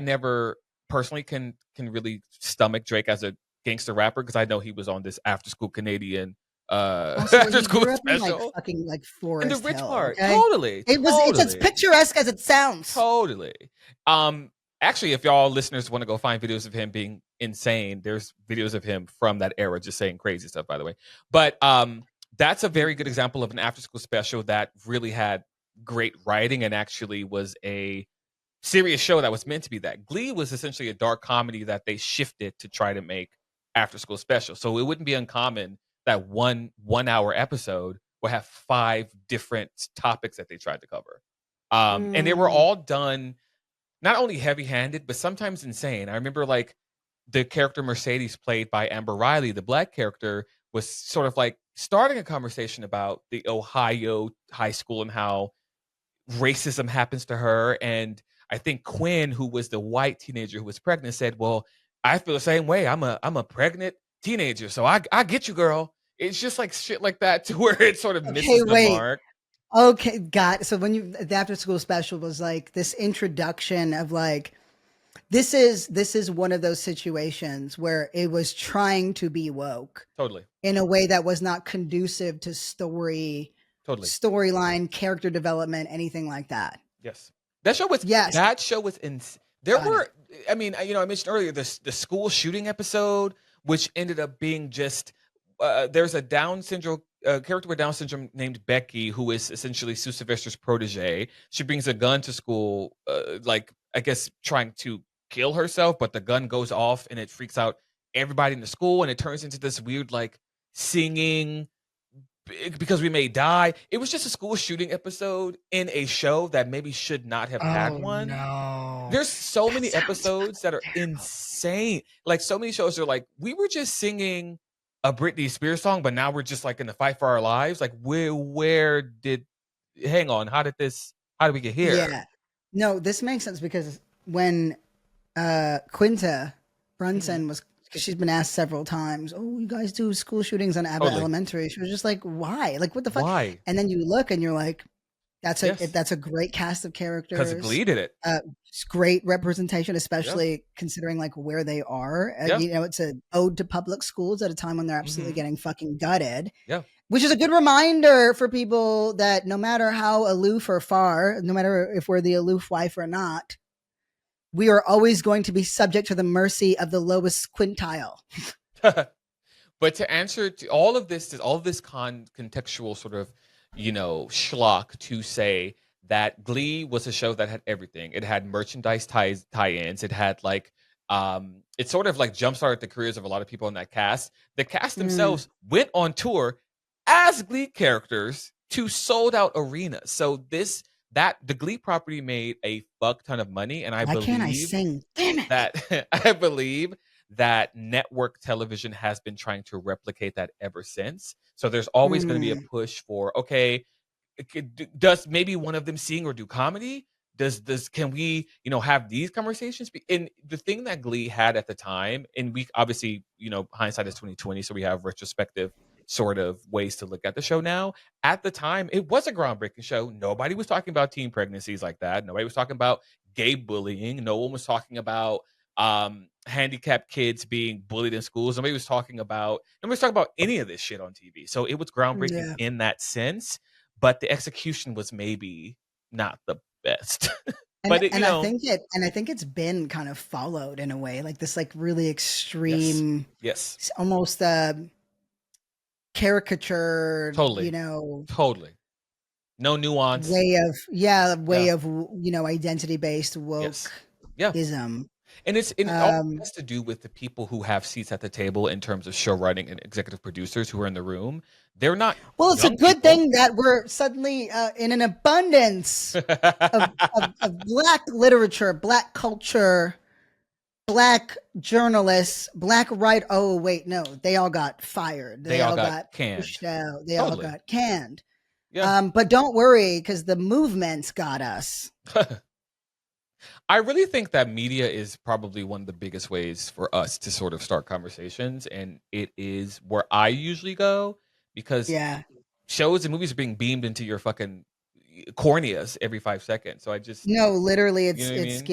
never personally can really stomach Drake as a gangster rapper because I know he was on this after school Canadian Also, after he school grew up in like special fucking like in the Forest rich Hill. part. Okay, Totally, it's as totally. picturesque as it sounds. Totally. Um, Actually, if y'all listeners want to go find videos of him being insane, there's videos of him from that era just saying crazy stuff, by the way. But that's a very good example of an after school special that really had great writing and actually was a serious show that was meant to be that. Glee was essentially a dark comedy that they shifted to try to make after school special. So it wouldn't be uncommon that one hour episode will have 5 different topics that they tried to cover. And they were Mm. all done not only heavy-handed, but sometimes insane. I remember like the character Mercedes, played by Amber Riley, the black character, was sort of like starting a conversation about the Ohio high school and how racism happens to her. And I think Quinn, who was the white teenager who was pregnant, said, "Well, I feel the same way. I'm a pregnant teenager, so I get you, girl." It's just like shit like that to where it sort of Okay, misses the wait. mark. Okay, got it. So when the after school special was like this introduction of like this is one of those situations where it was trying to be woke Totally, in a way that was not conducive to totally. storyline, character development, anything like that. Yes. That show was Yes, that show was there got it. were I mean, I mentioned earlier the school shooting episode, which ended up being just there's a Down syndrome character with Down syndrome named Becky, who is essentially Sue Sylvester's protege. She brings a gun to school, like I guess trying to kill herself, but the gun goes off and it freaks out everybody in the school, and it turns into this weird like singing because we may die. It was just a school shooting episode in a show that maybe should not have had Oh one. no. There's so That many sounds episodes that are terrible. insane. Like so many shows are like, we were just singing a Britney Spears song, but now we're just like in the fight for our lives. Like where did hang on, how did we get here? Yeah. No, this makes sense because when Quinta Mhm. Brunson was, because she's been asked several times, "Oh, you guys do school shootings on Abbott Totally. Elementary." She was just like, "Why? Like, what the fuck?" Why? And then you look and you're like, Yes. that's a great cast of Because characters. Glee did it. It's great representation, Yeah. especially considering like where they are. Yeah. It's an ode to public schools at a time when they're absolutely Hmm. getting fucking gutted, Yeah. which is a good reminder for people that no matter how aloof or far, no matter if we're the aloof wife or not, we are always going to be subject to the mercy of the lowest quintile. But to answer to all of this contextual sort of, schlock to say that Glee was a show that had everything. It had merchandise tie-ins. It had like, it sort of like jump-started the careers of a lot of people in that cast. The cast Mm. themselves went on tour as Glee characters to sold out arenas. So the Glee property made a fuck ton of money, and I Why can't I believe sing? Damn it. that I believe that network television has been trying to replicate that ever since. So there's always going to be a Mm. push for, okay, does maybe one of them sing or do comedy? Does can we have these conversations? And the thing that Glee had at the time, and we obviously hindsight is 2020, so we have retrospective sort of ways to look at the show now. At the time, it was a groundbreaking show. Nobody was talking about teen pregnancies like that. Nobody was talking about gay bullying. No one was talking about handicapped kids being bullied in schools. Nobody was talking about any of this shit on TV. So it was groundbreaking Yeah. in that sense, but the execution was maybe not the best. And But it, and I think it's been kind of followed in a way, like this like really yes, extreme, yes, almost caricatured, totally, totally, no nuance. way of Yeah, identity based yes, yeah. wokeism. And it all Um, has to do with the people who have seats at the table in terms of show running and executive producers who are in the room. They're not well, it's a young good people. thing that we're suddenly in an abundance of Black literature, Black culture, Black journalists, Black right. Oh, wait, no, they all got fired. They They all all got got canned. pushed out. They all Totally. got canned. Yeah. But don't worry, because the movement's got us. I really think that media is probably one of the biggest ways for us to sort of start conversations, and it is where I usually go because Yeah. shows and movies are being beamed into your fucking corneas every 5 seconds. So I just, No, literally, you it's know what I it's mean?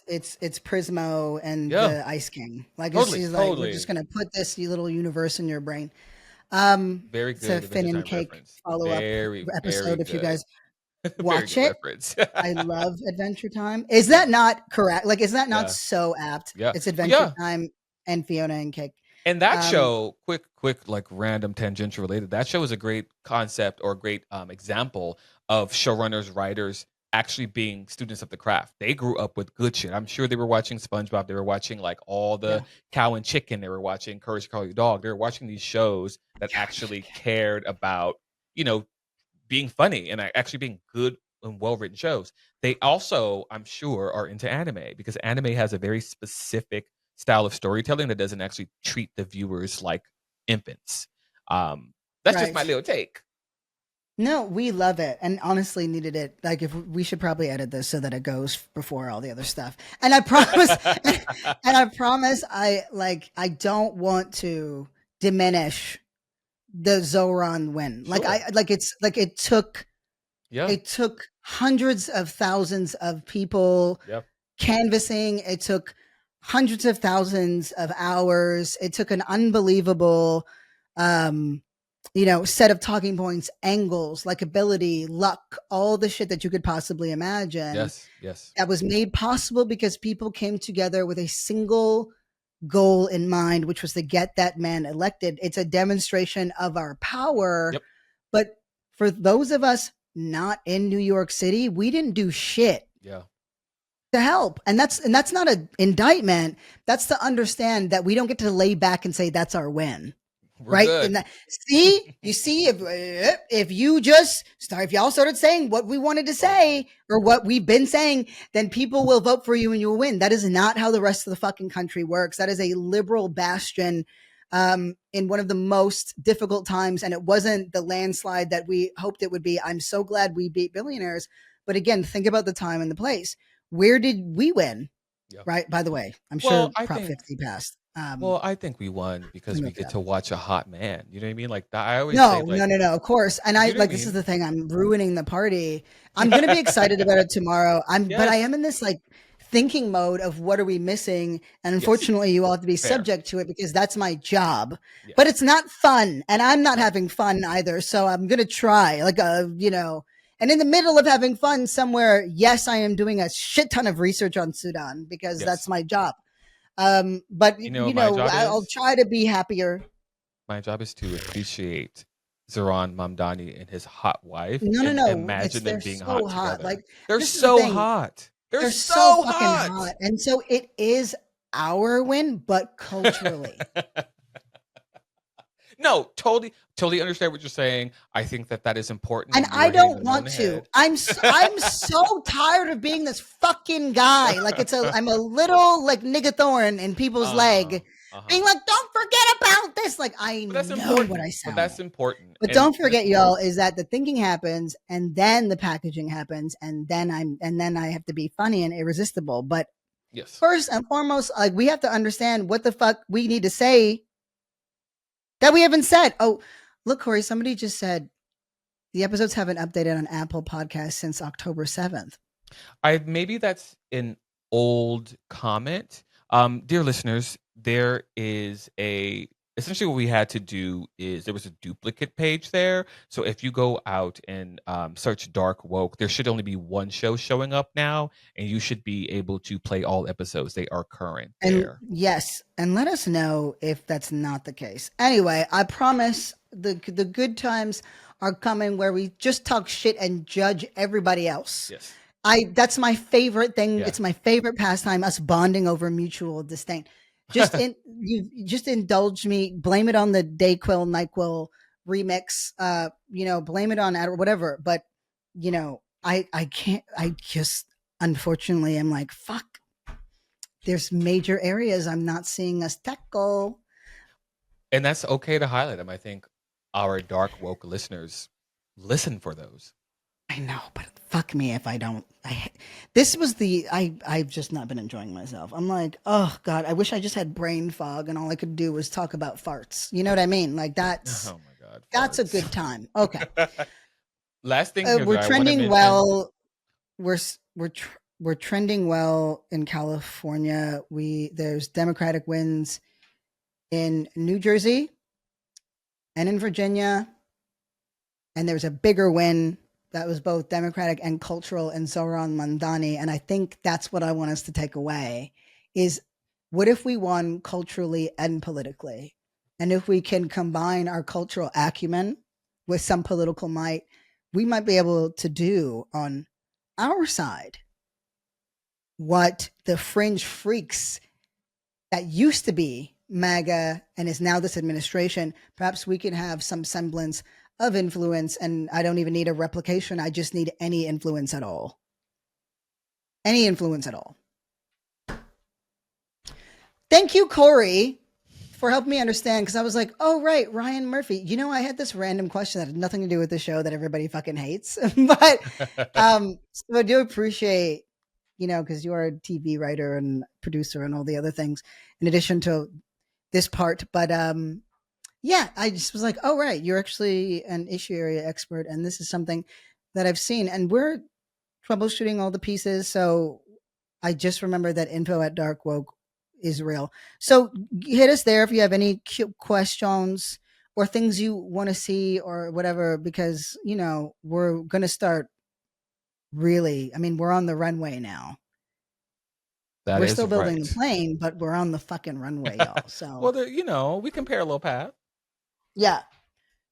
giz- it's Prismo and Yeah, the Ice King. Like it's totally, just like we're just totally. gonna put this little universe in your brain. Very It's a good Finn Adventure and Time Cake reference. follow up Very, very episode. If you good. guys Very watch good it, reference. I love Adventure Time. Is Yeah, that not correct? Like, is that not yeah, so apt? yeah. It's Well, Adventure yeah. Time and Fiona and Cake. And that Um, show, quick, like random tangential related, that show is a great concept or a great example of showrunners, writers actually being students of the craft. They grew up with good shit. I'm sure they were watching SpongeBob. They were watching like all the yeah. Cow and Chicken. They were watching Courage to Call Your Dog. They were watching these shows that actually cared about, you know, being funny and actually being good and well written shows. They also, I'm sure, are into anime because anime has a very specific style of storytelling that doesn't actually treat the viewers like infants. That's just my Right. little take. No, we love it, and honestly needed it. Like, if we should probably edit this so that it goes before all the other stuff. And I promise, and I promise, I don't want to diminish the Zoran win. Like Sure. it's like Yeah. it took hundreds of thousands of people Yep. canvassing. It took hundreds of thousands of hours. It took an unbelievable, um, set of talking points, angles, likability, luck, all the shit that you could possibly imagine Yes. Yes. that was made possible because people came together with a single goal in mind, which was to get that man elected. It's a demonstration of our power. Yep. But for those of us not in New York City, we didn't do shit Yeah. to help. And that's not an indictment. That's to understand that we don't get to lay back and say that's our win. We're Right. good. And you see, if you just start, if y'all started saying what we wanted to say or what we've been saying, then people will vote for you and you'll win. That is not how the rest of the fucking country works. That is a liberal bastion in one of the most difficult times. And it wasn't the landslide that we hoped it would be. I'm so glad we beat billionaires. But again, think about the time and the place. Where did we win? Yeah. Right. By the way, I'm Well, sure Prop 50 passed. well, I think we won Let because me we look it get up. to watch a hot man. You know what I mean? Like that, I always say, No, like, no, no, no. Of course, and I you know what I like this is mean? the thing. I'm ruining the party. I'm gonna be excited about it tomorrow. But I Yes. am in this like thinking mode of what are we missing, and Yes. unfortunately, you all have to be Fair. subject to it because that's my job. But Yes. it's not fun, and I'm not No. having fun either. So I'm gonna try, and in the middle of having fun somewhere. Yes, I am doing a shit ton of research on Sudan because that's Yes. my job. But You know what my job I'll is? try to be happier. My job is to appreciate Zoran Mamdani and his hot wife No, no, and no. imagine them They're being so hot hot. together. Like They're this is the so thing. hot. They're They're so so fucking hot. hot. And so it is our win, but culturally. No, totally understand what you're saying. I think that is important, And and you I are hitting don't the nail on want the to. head. I'm so tired of being this fucking guy. Like I'm a little like nigga thorn in people's Uh-huh. leg, Uh-huh. being like, don't forget about this. Like I But that's know what important. I But sound that's like. important. But And don't forget, y'all, is that the thinking happens and then the packaging happens, and then I have to be funny and irresistible. But yes. first and foremost, like we have to understand what the fuck we need to say that we haven't said. Oh, look, Corey, somebody just said the episodes haven't updated on Apple Podcasts since October 7th. I maybe that's an old comment. Dear listeners, there is a essentially what we had to do is there was a duplicate page there. So if you go out and search Dark Woke, there should only be one show showing up now, and you should be able to play all episodes. They are current And there. yes, and let us know if that's not the case. Anyway, I promise the good times are coming where we just talk shit and judge everybody else. Yes. That's my favorite thing. Yeah. It's my favorite pastime, us bonding over mutual disdain. You just indulge me, blame it on the Dayquil NyQuil remix, blame it on or whatever. But I can't, I just unfortunately am like, fuck, there's major areas I'm not seeing us tackle. And that's okay to highlight them. I think our dark woke listeners listen for those. I know, but fuck me if I don't. I've just not been enjoying myself. I'm like, oh God, I wish I just had brain fog and all I could do was talk about farts. You know what I mean? Like Oh my God, that's a farts. good time. Okay. Last thing here We're that I want to trending mention. well. We're trending well in California. There's Democratic wins in New Jersey and in Virginia, and there's a bigger win that was both democratic and cultural in Zoran Mamdani. And I think that's what I want us to take away is what if we won culturally and politically? And if we can combine our cultural acumen with some political might, we might be able to do on our side what the fringe freaks that used to be MAGA and is now this administration, perhaps we can have some semblance of influence. And I don't even need a replication. I just need any influence at all. Any influence at all. Thank you, Corey, for helping me understand. Because I was like, oh, right, Ryan Murphy. I had this random question that had nothing to do with the show that everybody fucking hates. But so I do appreciate, because you're a TV writer and producer and all the other things, in addition to this part. But yeah, I just was like, oh, right, you're actually an issue area expert. And this is something that I've seen. And we're troubleshooting all the pieces. So I just remember that info at Dark Woke is real. So hit us there if you have any questions or things you want to see or whatever, because, we're going to start really, we're on the runway now. That We're is still building right. the plane, but we're on the fucking runway, y'all. So, well, we can parallel path. yeah.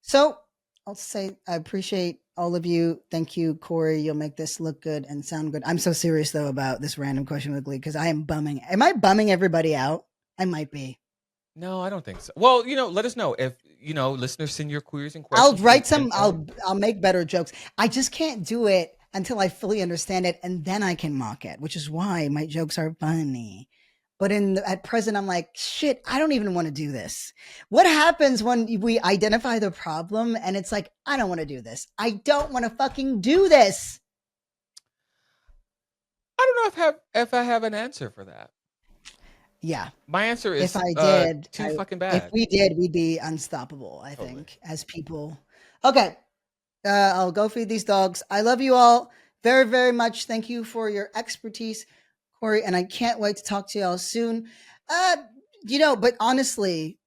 So I'll say I appreciate all of you. Thank you, Corey. You'll make this look good and sound good. I'm so serious though about this random question with Glee because I am bumming. Am I bumming everybody out? I might be. No, I don't think so. Well, let us know if listeners send your queries and I'll questions write to some. info. I'll make better jokes. I just can't do it until I fully understand it, and then I can mock it, which is why my jokes are funny. But at present, I'm like, shit, I don't even want to do this. What happens when we identify the problem and it's like, I don't want to do this. I don't want to fucking do this. I don't know if I have an answer for that. Yeah. My answer If is I did, too fucking if bad. we did, we'd be unstoppable, I Totally. think, as people. Okay. I'll go feed these dogs. I love you all very, very much. Thank you for your expertise, Corey, and I can't wait to talk to y'all soon. But honestly,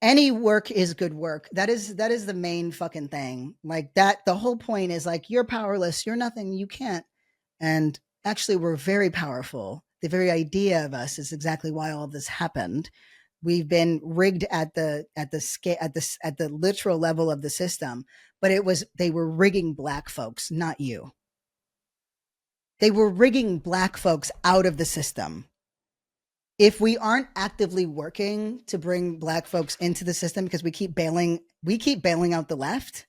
any work is good work. That is the main fucking thing. Like that, the whole point is like you're powerless, you're nothing, you can't. And actually, we're very powerful. The very idea of us is exactly why all of this happened. We've been rigged at the scale at the literal level of the system, but they were rigging black folks, not you. They were rigging black folks out of the system. If we aren't actively working to bring black folks into the system because we keep bailing out the left,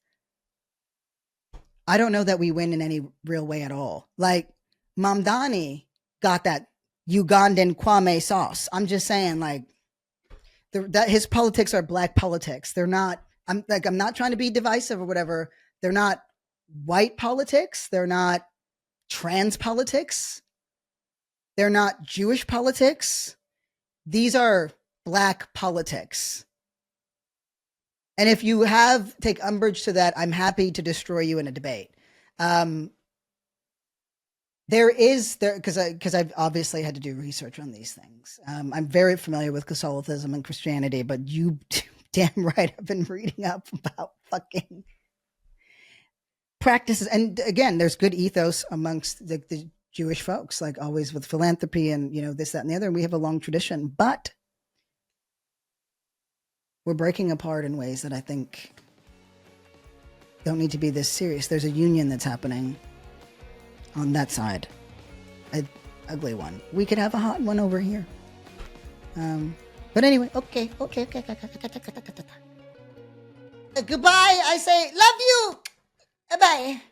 I don't know that we win in any real way at all. Like Mamdani got that Ugandan Kwame sauce. I'm just saying, like, that his politics are black politics. They're not. I'm not trying to be divisive or whatever. They're not white politics. They're not trans politics. They're not Jewish politics. These are black politics. And if you take umbrage to that, I'm happy to destroy you in a debate. Because I've obviously had to do research on these things. I'm very familiar with Catholicism and Christianity, but you damn right I've been reading up about fucking practices. And again, there's good ethos amongst the Jewish folks, like always with philanthropy and this, that, and the other. And we have a long tradition, but we're breaking apart in ways that I think don't need to be this serious. There's a union that's happening. on that side. An ugly one. We could have a hot one over here. But anyway, okay. Goodbye. I say love you. Bye.